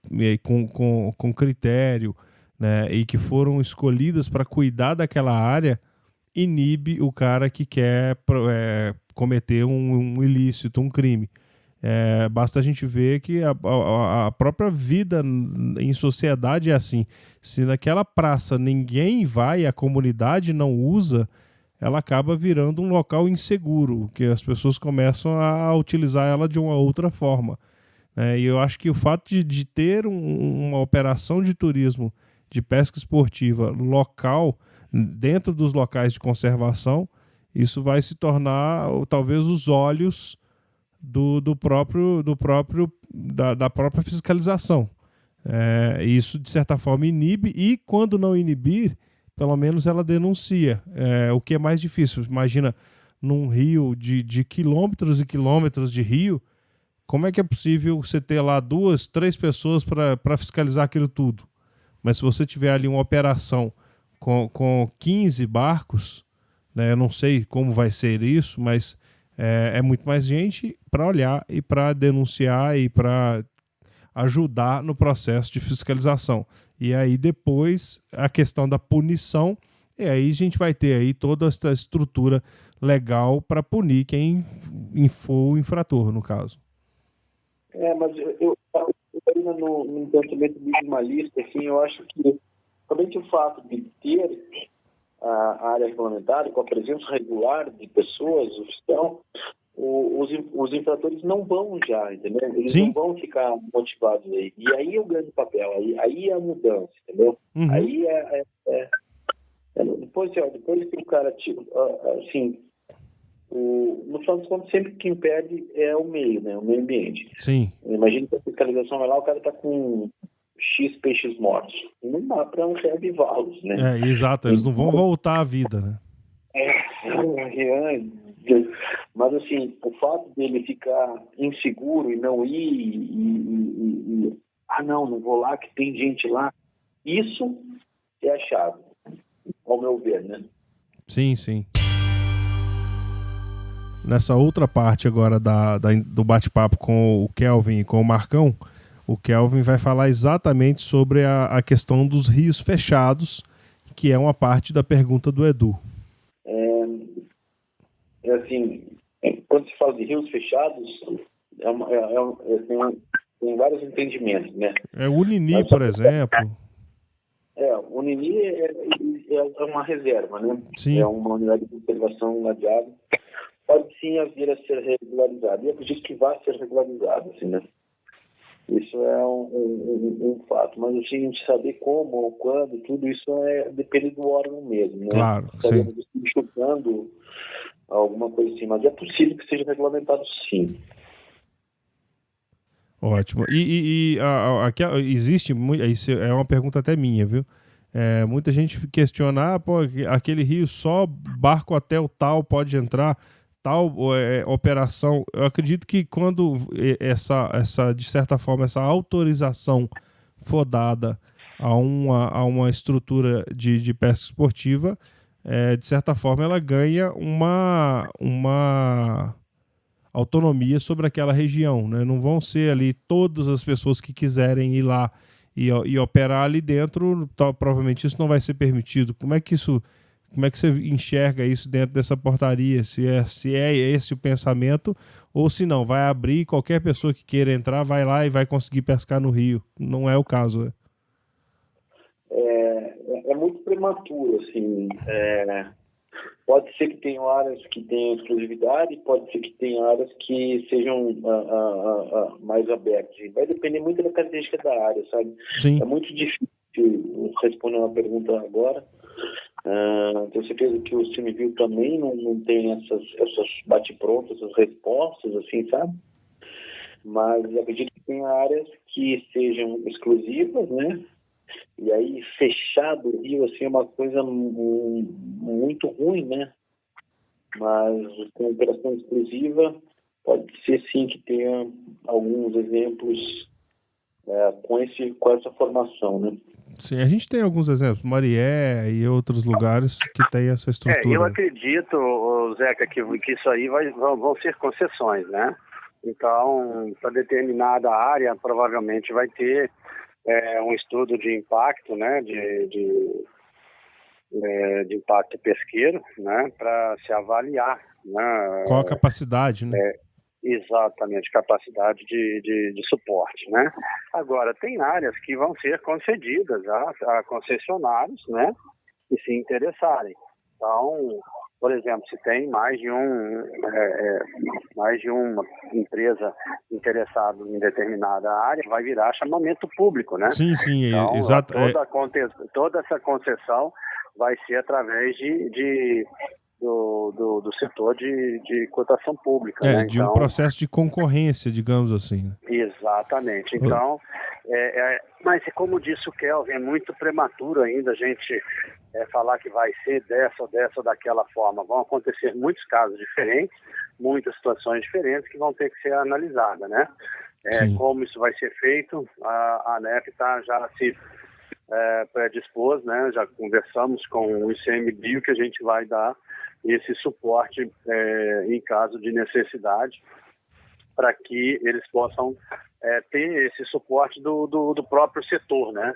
com critério, né, e que foram escolhidas para cuidar daquela área, inibe o cara que quer cometer um ilícito, um crime. Basta a gente ver que a própria vida em sociedade é assim. Se naquela praça ninguém vai, a comunidade não usa, ela acaba virando um local inseguro, que as pessoas começam a utilizar ela de uma outra forma. E eu acho que o fato de ter uma operação de turismo de pesca esportiva local, dentro dos locais de conservação, isso vai se tornar talvez os olhos da própria fiscalização. Isso, de certa forma, inibe, e quando não inibir, pelo menos ela denuncia. O que é mais difícil. Imagina, num rio de quilômetros e quilômetros de rio, como é que é possível você ter lá 2, 3 pessoas para fiscalizar aquilo tudo? Mas se você tiver ali uma operação com 15 barcos, né, eu não sei como vai ser isso, mas é muito mais gente para olhar e para denunciar e para ajudar no processo de fiscalização. E aí depois a questão da punição, e aí a gente vai ter aí toda essa estrutura legal para punir quem for o infrator, no caso. Mas eu ainda no pensamento minimalista, assim, eu acho que somente o fato de ter a área regulamentada, com a presença regular de pessoas, o fiscal, os infratores não vão já, entendeu? Eles Sim. não vão ficar motivados aí. E aí é o grande papel, aí é a mudança, entendeu? Uhum. Aí depois que o cara, tipo, assim, no final dos contos, sempre quem perde é o meio, né? O meio ambiente. Sim. Imagina que a fiscalização vai lá, o cara tá com X peixes mortos. Não dá para reavivá-los, né? Exato, eles não vão voltar à vida, né? Mas assim, o fato dele ficar inseguro e não ir não vou lá que tem gente lá, isso é a chave, ao meu ver, né? Sim, sim. Nessa outra parte agora do bate-papo com o Kelvin e com o Marcão, o Kelvin vai falar exatamente sobre a questão dos rios fechados, que é uma parte da pergunta do Edu. Assim, quando se fala de rios fechados, tem vários entendimentos, né? O Unini, por exemplo. O Unini é uma reserva, né? Sim. É uma unidade de conservação ladeada. Pode sim vir a ser regularizado. E eu acredito que vai ser regularizado, assim, né? Isso é um fato. Mas assim, a gente saber como ou quando, tudo isso depende do órgão mesmo, né? Claro, sim. Enxugando alguma coisa assim. Mas é possível que seja regulamentado, sim. Ótimo. Aqui existe, isso é uma pergunta até minha, viu? Muita gente questiona, aquele rio só barco até o tal pode entrar, tal operação. Eu acredito que quando de certa forma, essa autorização for dada a uma estrutura de pesca esportiva, de certa forma ela ganha uma autonomia sobre aquela região, né? Não vão ser ali todas as pessoas que quiserem ir lá e operar ali dentro, provavelmente isso não vai ser permitido. Como é que você enxerga isso dentro dessa portaria? Se é esse o pensamento, ou se não, vai abrir, qualquer pessoa que queira entrar vai lá e vai conseguir pescar no rio. Não é o caso, né? É muito prematuro, assim. Pode ser que tenham áreas que tenham exclusividade, pode ser que tenham áreas que sejam mais abertas. Vai depender muito da característica da área, sabe? Sim. É muito difícil responder uma pergunta agora. Tenho certeza que o CMView também não tem essas bate-prontas, essas respostas, assim, sabe? Mas acredito que tem áreas que sejam exclusivas, né? E aí, fechado o rio, assim, é uma coisa muito ruim, né? Mas com operação exclusiva, pode ser, sim, que tenha alguns exemplos com essa formação, né? Sim, a gente tem alguns exemplos, Marié e outros lugares que tem essa estrutura. Eu acredito, Zeca, que isso aí vão ser concessões, né? Então, para determinada área, provavelmente vai ter um estudo de impacto, né, de impacto pesqueiro, né, para se avaliar, né, qual a capacidade, né? Exatamente, capacidade de suporte, né. Agora, tem áreas que vão ser concedidas a concessionários, né, que se interessarem. Então, por exemplo, se tem mais de uma empresa interessada em determinada área, vai virar chamamento público, né? Sim, então, exato. Toda essa concessão vai ser através do setor de cotação pública. Né? De um processo de concorrência, digamos assim. Exatamente. Então, mas como disse o Kelvin, é muito prematuro ainda a gente falar que vai ser dessa ou daquela forma. Vão acontecer muitos casos diferentes, muitas situações diferentes que vão ter que ser analisadas, né? Como isso vai ser feito, a ANEP já se predispôs, né? Já conversamos com o ICMBio que a gente vai dar esse suporte em caso de necessidade, para que eles possam ter esse suporte do próprio setor, né,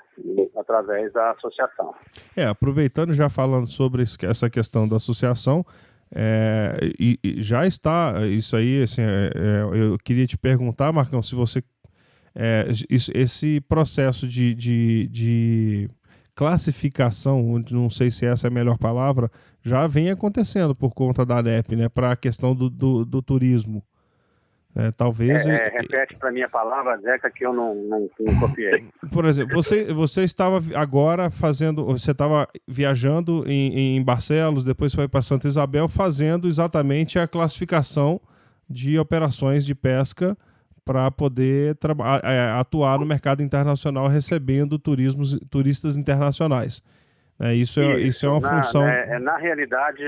através da associação. Aproveitando, já falando sobre essa questão da associação, e já está isso aí, assim, eu queria te perguntar, Marcão, se você esse processo de classificação, não sei se essa é a melhor palavra, já vem acontecendo por conta da ANEP, né, para a questão do turismo. Talvez... repete para mim a palavra, Zeca, que eu não copiei. Por exemplo, você estava agora você estava viajando em Barcelos, depois foi para Santa Isabel, fazendo exatamente a classificação de operações de pesca para poder atuar no mercado internacional recebendo turistas internacionais. Isso é uma função... Na realidade,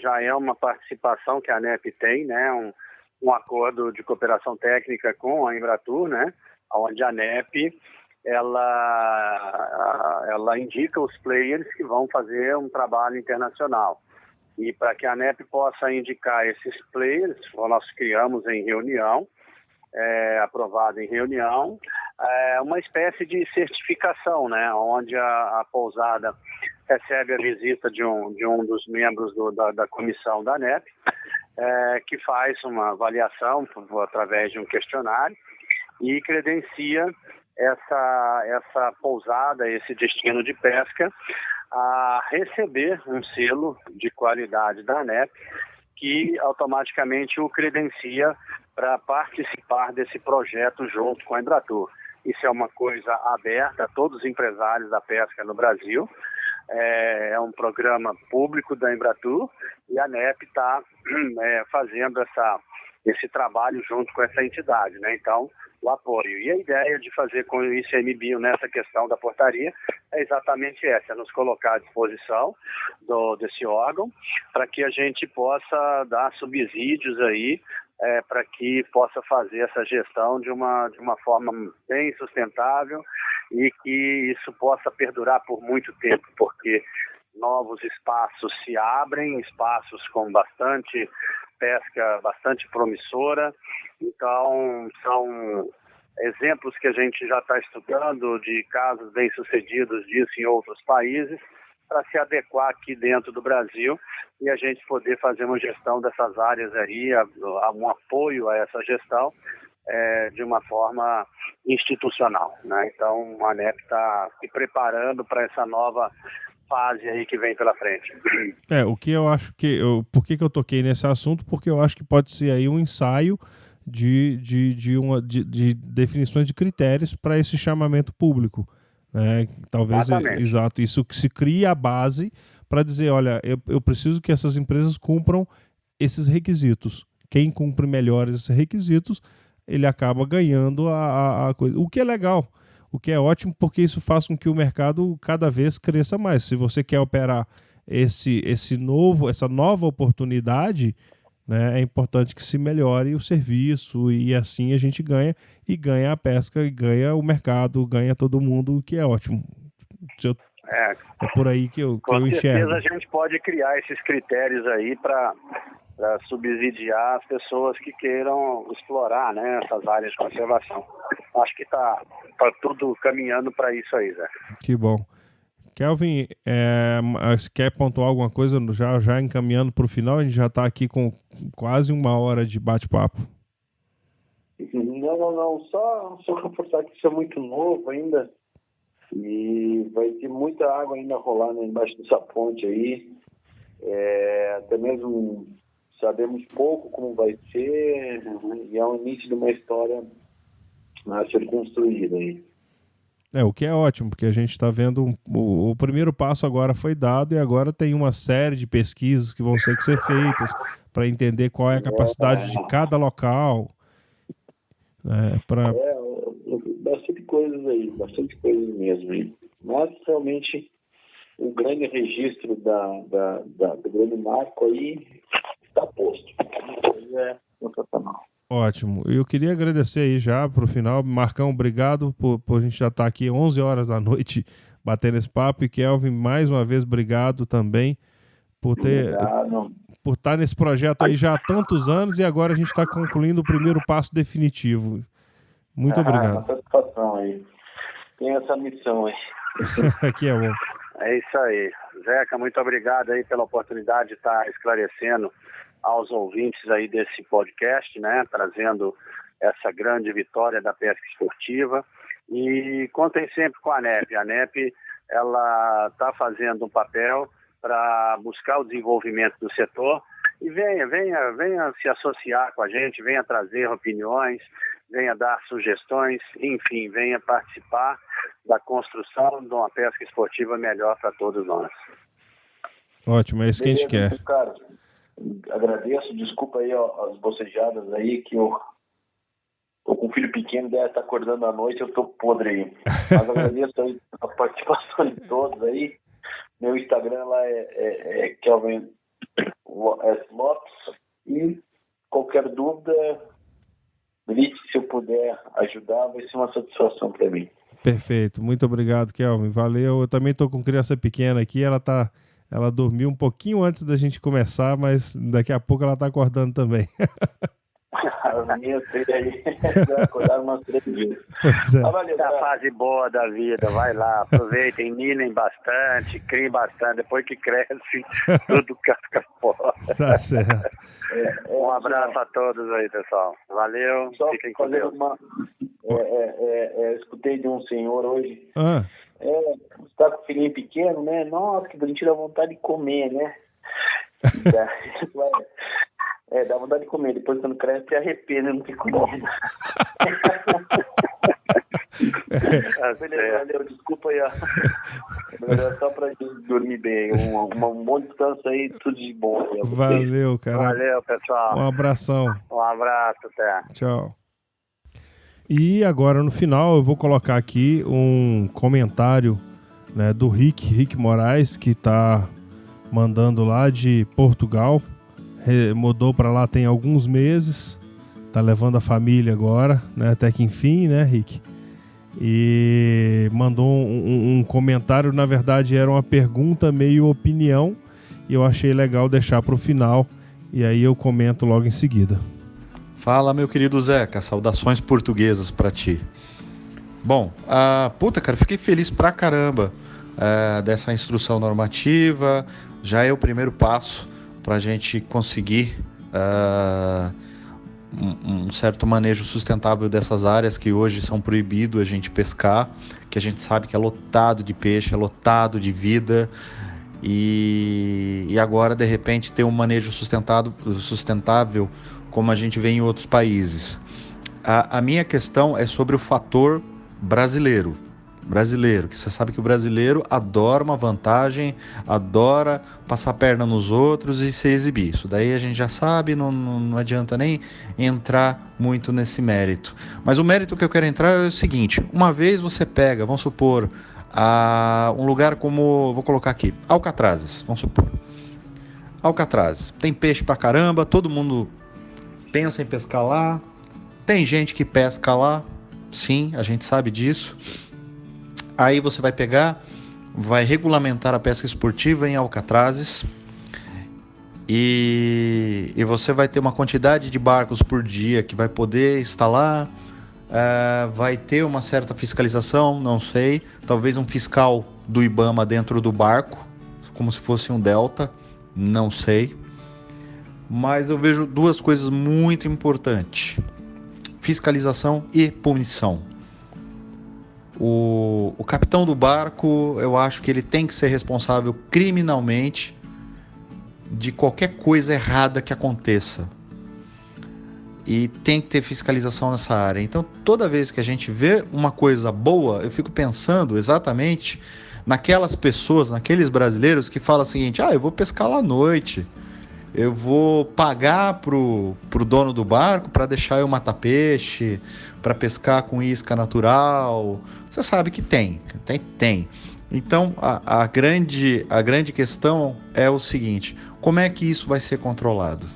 já é uma participação que a ANEP tem, né? Um acordo de cooperação técnica com a Embratur, né? Onde a ANEP ela indica os players que vão fazer um trabalho internacional. E para que a ANEP possa indicar esses players, nós criamos em reunião, aprovado em reunião, uma espécie de certificação, né, onde a pousada recebe a visita de um dos membros da comissão da ANEP, que faz uma avaliação através de um questionário e credencia essa pousada, esse destino de pesca, a receber um selo de qualidade da ANEP que automaticamente o credencia para participar desse projeto junto com a Embratur. Isso é uma coisa aberta a todos os empresários da pesca no Brasil. É um programa público da Embratur e a ANEP está fazendo esse trabalho junto com essa entidade, né? Então, o apoio. E a ideia de fazer com o ICMBio nessa questão da portaria é exatamente essa, nos colocar à disposição desse órgão para que a gente possa dar subsídios aí para que possa fazer essa gestão de uma forma bem sustentável e que isso possa perdurar por muito tempo, porque novos espaços se abrem, espaços com bastante pesca, bastante promissora. Então, são exemplos que a gente já está estudando de casos bem-sucedidos disso em outros países, para se adequar aqui dentro do Brasil e a gente poder fazer uma gestão dessas áreas aí, um apoio a essa gestão de uma forma institucional, né? Então, a ANEP está se preparando para essa nova fase aí que vem pela frente. O que eu acho por que eu toquei nesse assunto? Porque eu acho que pode ser aí um ensaio de definições de critérios para esse chamamento público. Talvez, exato, isso que se cria a base para dizer, olha, eu preciso que essas empresas cumpram esses requisitos. Quem cumpre melhor esses requisitos, ele acaba ganhando a coisa. O que é legal, o que é ótimo, porque isso faz com que o mercado cada vez cresça mais. Se você quer operar essa nova oportunidade, né, é importante que se melhore o serviço e assim a gente ganha a pesca, e ganha o mercado, ganha todo mundo, o que é ótimo. É por aí que eu enxergo. Com certeza a gente pode criar esses critérios aí para subsidiar as pessoas que queiram explorar, né, essas áreas de conservação. Acho que tá tudo caminhando para isso aí, Zé. Que bom. Kelvin, quer pontuar alguma coisa já encaminhando para o final? A gente já está aqui com quase 1 hora de bate-papo. Não. Só reforçar que isso é muito novo ainda e vai ter muita água ainda rolando embaixo dessa ponte aí. Até mesmo sabemos pouco como vai ser, e é o início de uma história a ser construída aí. O que é ótimo, porque a gente está vendo o primeiro passo agora foi dado e agora tem uma série de pesquisas que vão ter que ser feitas para entender qual é a capacidade de cada local. Bastante coisas mesmo aí. Mas realmente o grande registro do grande marco aí está posto. É sensacional. Ótimo. Eu queria agradecer aí já para o final. Marcão, obrigado por a gente já estar aqui 11 horas da noite batendo esse papo. E Kelvin, mais uma vez, obrigado também por estar nesse projeto aí já há tantos anos e agora a gente está concluindo o primeiro passo definitivo. Muito obrigado. Uma satisfação aí. Tem essa missão aí. Aqui é bom. É isso aí. Zeca, muito obrigado aí pela oportunidade de estar esclarecendo aos ouvintes aí desse podcast, né, trazendo essa grande vitória da pesca esportiva. E contem sempre com a ANEP. A ANEP ela está fazendo um papel para buscar o desenvolvimento do setor e venha se associar com a gente, venha trazer opiniões, venha dar sugestões, enfim, venha participar da construção de uma pesca esportiva melhor para todos nós. Ótimo, é isso que a gente quer. Cara, agradeço, desculpa aí as bocejadas aí, que eu tô com um filho pequeno, deve estar acordando à noite, eu tô podre aí. Mas agradeço aí a participação de todos aí. Meu Instagram lá é Kelvin S. Lopes, e qualquer dúvida, grite, se eu puder ajudar, vai ser uma satisfação para mim. Perfeito, muito obrigado, Kelvin, valeu. Eu também tô com criança pequena aqui, ela dormiu um pouquinho antes da gente começar, mas daqui a pouco ela tá acordando também. As minhas três aí já acordaram umas 3 vezes. Pois é. É a fase boa da vida, vai lá, aproveitem, ninem bastante, criem bastante, depois que cresce, tudo casca fora. Tá certo. Um abraço a todos aí, pessoal. Valeu, Só fiquem com fazer Deus. escutei de um senhor hoje, Ah, está com o filhinho pequeno, né? Nossa, que bonitinho, dá vontade de comer, né? Dá vontade de comer, depois quando cresce se arrepende, não fica comendo. Beleza, valeu, desculpa aí, ó. Só pra gente dormir bem, um bom descanso aí, tudo de bom. valeu, cara. Valeu, pessoal. Um abração. Um abraço, até. Tchau. E agora no final eu vou colocar aqui um comentário, né, do Rick Moraes, que tá mandando lá de Portugal. Mudou para lá tem alguns meses, tá levando a família agora, né, até que enfim, né, Rick? E mandou um comentário, na verdade era uma pergunta meio opinião, e eu achei legal deixar para o final, e aí eu comento logo em seguida. Fala, meu querido Zeca, saudações portuguesas pra ti. Bom, cara, fiquei feliz pra caramba dessa instrução normativa. Já é o primeiro passo pra gente conseguir um certo manejo sustentável dessas áreas que hoje são proibido a gente pescar, que a gente sabe que é lotado de peixe, é lotado de vida, e agora de repente ter um manejo sustentável como a gente vê em outros países. A minha questão é sobre o fator brasileiro, que você sabe que o brasileiro adora uma vantagem, adora passar a perna nos outros e se exibir. Isso daí a gente já sabe, não adianta nem entrar muito nesse mérito. Mas o mérito que eu quero entrar é o seguinte: uma vez você pega, vamos supor, um lugar como, vou colocar aqui, Alcatrazes, vamos supor. Alcatrazes, tem peixe pra caramba, todo mundo pensa em pescar lá, tem gente que pesca lá, sim, a gente sabe disso. Aí você vai pegar, vai regulamentar a pesca esportiva em Alcatrazes e você vai ter uma quantidade de barcos por dia que vai poder estar lá, vai ter uma certa fiscalização, não sei, talvez um fiscal do IBAMA dentro do barco, como se fosse um delta, não sei. Mas eu vejo duas coisas muito importantes: fiscalização e punição. O capitão do barco, eu acho que ele tem que ser responsável criminalmente de qualquer coisa errada que aconteça. E tem que ter fiscalização nessa área. Então, toda vez que a gente vê uma coisa boa, eu fico pensando exatamente naquelas pessoas, naqueles brasileiros que falam o seguinte: eu vou pescar lá à noite, eu vou pagar pro dono do barco para deixar eu matar peixe, para pescar com isca natural. Você sabe que tem. Então, a grande questão é o seguinte: como é que isso vai ser controlado?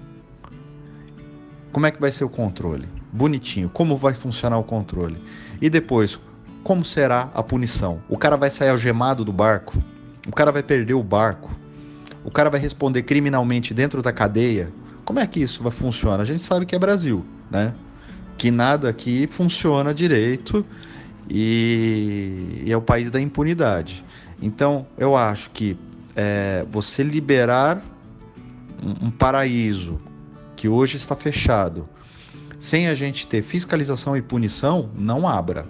Como é que vai ser o controle? Bonitinho, como vai funcionar o controle? E depois, como será a punição? O cara vai sair algemado do barco? O cara vai perder o barco? O cara vai responder criminalmente dentro da cadeia? Como é que isso vai funcionar? A gente sabe que é Brasil, né? Que nada aqui funciona direito e é o país da impunidade. Então, eu acho que você liberar um paraíso que hoje está fechado, sem a gente ter fiscalização e punição, não abra.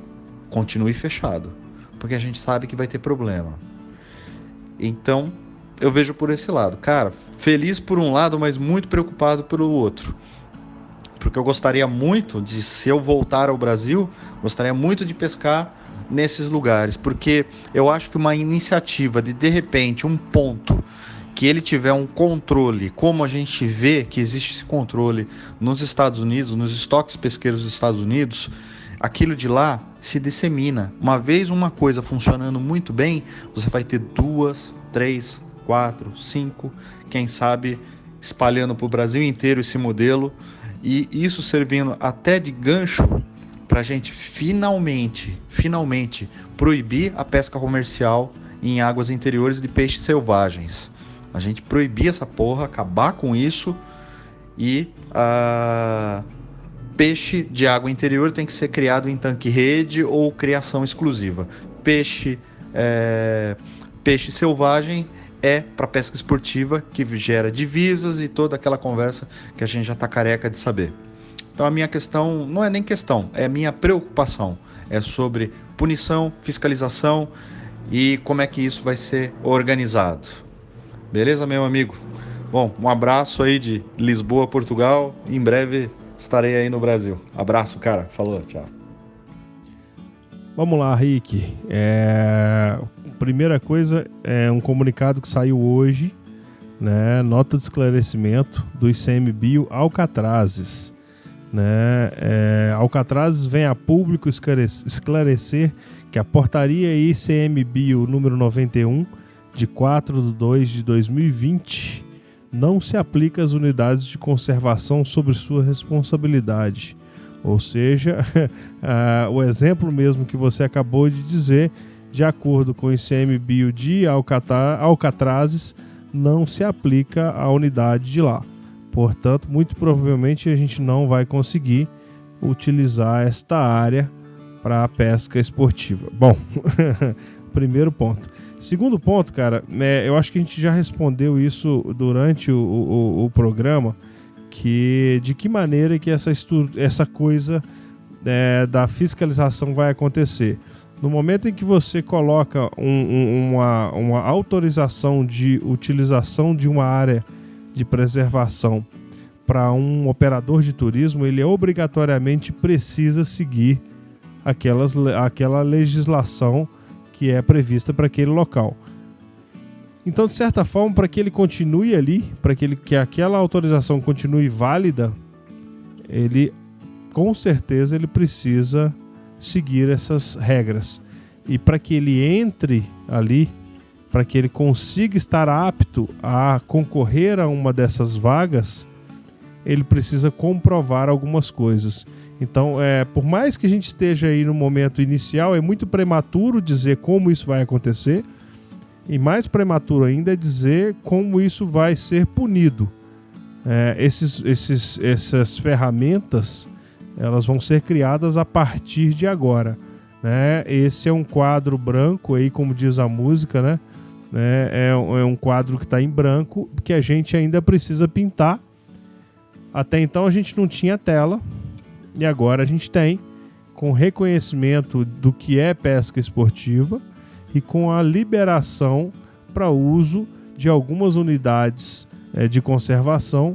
Continue fechado, porque a gente sabe que vai ter problema. Então, eu vejo por esse lado. Cara, feliz por um lado, mas muito preocupado pelo outro. Porque eu gostaria muito de, se eu voltar ao Brasil, gostaria muito de pescar nesses lugares. Porque eu acho que uma iniciativa de repente, um ponto que ele tiver um controle, como a gente vê que existe esse controle nos Estados Unidos, nos estoques pesqueiros dos Estados Unidos, aquilo de lá se dissemina. Uma vez uma coisa funcionando muito bem, você vai ter 2, 3, 4, 5, quem sabe espalhando para o Brasil inteiro esse modelo, e isso servindo até de gancho para a gente finalmente proibir a pesca comercial em águas interiores de peixes selvagens. A gente proibir essa porra, acabar com isso, e peixe de água interior tem que ser criado em tanque-rede ou criação exclusiva. Peixe selvagem é para pesca esportiva, que gera divisas e toda aquela conversa que a gente já está careca de saber. Então a minha questão, não é nem questão, é a minha preocupação. É sobre punição, fiscalização e como é que isso vai ser organizado. Beleza, meu amigo? Bom, um abraço aí de Lisboa, Portugal. Em breve estarei aí no Brasil. Abraço, cara. Falou, tchau. Vamos lá, Rick. Primeira coisa é um comunicado que saiu hoje, né? Nota de esclarecimento do ICMBio Alcatrazes. Alcatrazes vem a público esclarecer que a portaria ICMBio número 91, de 4/2/2020, não se aplica às unidades de conservação sobre sua responsabilidade. Ou seja, o exemplo mesmo que você acabou de dizer, de acordo com o ICMBio de Alcatrazes, não se aplica à unidade de lá. Portanto, muito provavelmente a gente não vai conseguir utilizar esta área para a pesca esportiva. Bom, primeiro ponto. Segundo ponto, cara, eu acho que a gente já respondeu isso durante o programa, que de que maneira que essa coisa da fiscalização vai acontecer. No momento em que você coloca uma autorização de utilização de uma área de preservação para um operador de turismo, ele obrigatoriamente precisa seguir aquela legislação que é prevista para aquele local. Então, de certa forma, para que ele continue ali, para que aquela autorização continue válida, ele, com certeza, ele precisa seguir essas regras. E para que ele entre ali, para que ele consiga estar apto a concorrer a uma dessas vagas, ele precisa comprovar algumas coisas. Então, por mais que a gente esteja aí no momento inicial, é muito prematuro dizer como isso vai acontecer, e mais prematuro ainda é dizer como isso vai ser punido. Essas ferramentas, elas vão ser criadas a partir de agora, né? Esse é um quadro branco, aí, como diz a música, né? É um quadro que está em branco, que a gente ainda precisa pintar. Até então a gente não tinha tela, e agora a gente tem, com reconhecimento do que é pesca esportiva e com a liberação para uso de algumas unidades de conservação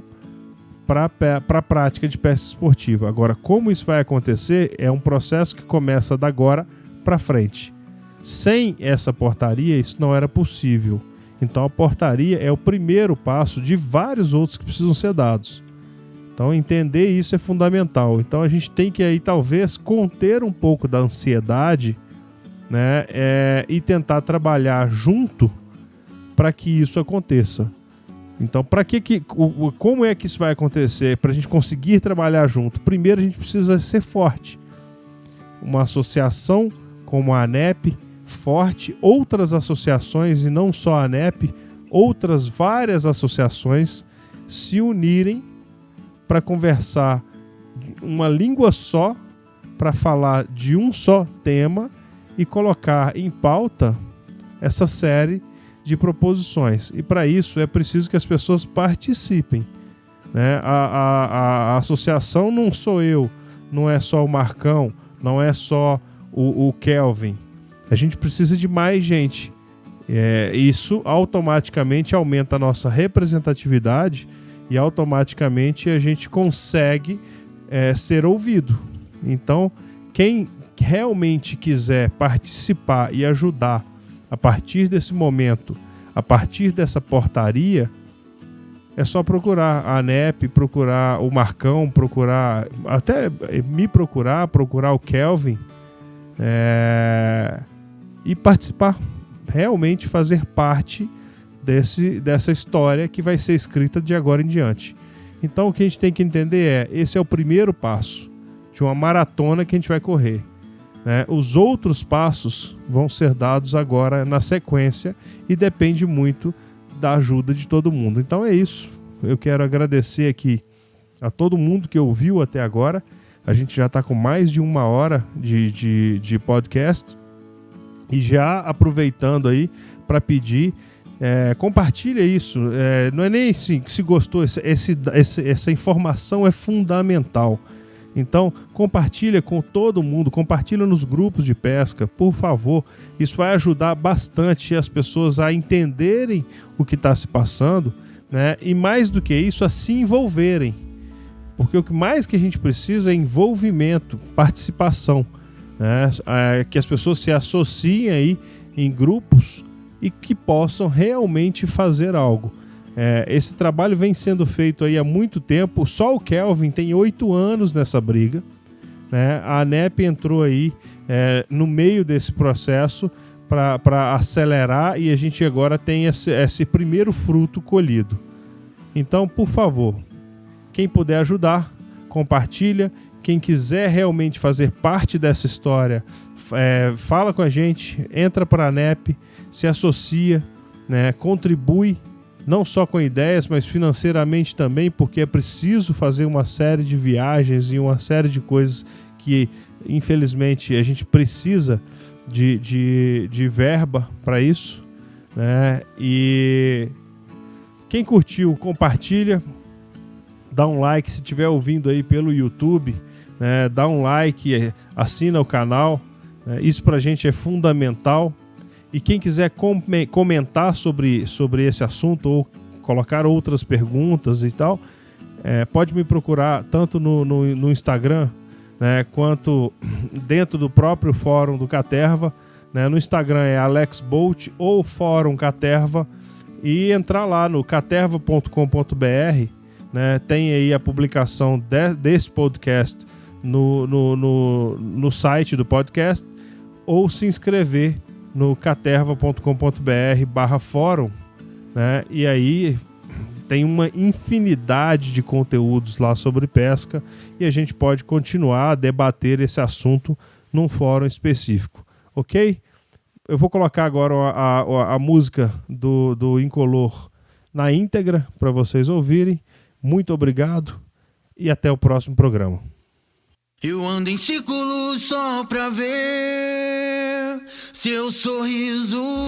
para a prática de pesca esportiva. Agora, como isso vai acontecer é um processo que começa da agora para frente. Sem essa portaria, isso não era possível. Então, a portaria é o primeiro passo de vários outros que precisam ser dados. Então, entender isso é fundamental. Então, a gente tem que aí, talvez, conter um pouco da ansiedade, né, e tentar trabalhar junto para que isso aconteça. Então, como é que isso vai acontecer? Para a gente conseguir trabalhar junto, primeiro a gente precisa ser forte. Uma associação como a ANEP, forte, outras associações, e não só a ANEP, outras várias associações se unirem para conversar uma língua só, para falar de um só tema e colocar em pauta essa série de proposições. E para isso é preciso que as pessoas participem, né? A associação não sou eu, não é só o Marcão, não é só o Kelvin. A gente precisa de mais gente. Isso automaticamente aumenta a nossa representatividade e automaticamente a gente consegue ser ouvido. Então, quem realmente quiser participar e ajudar a partir desse momento, a partir dessa portaria, é só procurar a ANEP, procurar o Marcão, procurar o Kelvin e participar, realmente fazer parte dessa história que vai ser escrita de agora em diante. Então o que a gente tem que entender esse é o primeiro passo de uma maratona que a gente vai correr. Os outros passos vão ser dados agora na sequência e depende muito da ajuda de todo mundo. Então é isso. Eu quero agradecer aqui a todo mundo que ouviu até agora. A gente já está com mais de 1 hora de podcast. E já aproveitando aí para pedir, compartilha isso. Não é nem assim, se gostou, essa informação é fundamental. Então, compartilha com todo mundo, compartilha nos grupos de pesca, por favor. Isso vai ajudar bastante as pessoas a entenderem o que está se passando, né? E mais do que isso, a se envolverem. Porque o que mais que a gente precisa é envolvimento, participação, né? Que as pessoas se associem aí em grupos e que possam realmente fazer algo. Esse trabalho vem sendo feito aí há muito tempo. Só o Kelvin tem 8 anos nessa briga, né? A ANEP entrou aí no meio desse processo para acelerar e a gente agora tem esse primeiro fruto colhido. Então, por favor, quem puder ajudar, compartilha. Quem quiser realmente fazer parte dessa história, fala com a gente, entra para a ANEP, se associa, né? Contribui não só com ideias, mas financeiramente também, porque é preciso fazer uma série de viagens e uma série de coisas que, infelizmente, a gente precisa de verba para isso, né? E quem curtiu, compartilha, dá um like, se estiver ouvindo aí pelo YouTube, né? Dá um like, assina o canal, né? Isso para a gente é fundamental. E quem quiser comentar sobre esse assunto ou colocar outras perguntas e tal, pode me procurar tanto no Instagram, né, quanto dentro do próprio fórum do Caterva, né? No Instagram é Alex Bolt ou Fórum Caterva, e entrar lá no caterva.com.br, né? Tem aí a publicação desse podcast no site do podcast, ou se inscrever no caterva.com.br/fórum, né? E aí tem uma infinidade de conteúdos lá sobre pesca e a gente pode continuar a debater esse assunto num fórum específico, ok? Eu vou colocar agora a música do Incolor na íntegra para vocês ouvirem. Muito obrigado e até o próximo programa. Eu ando em círculo só pra ver seu sorriso.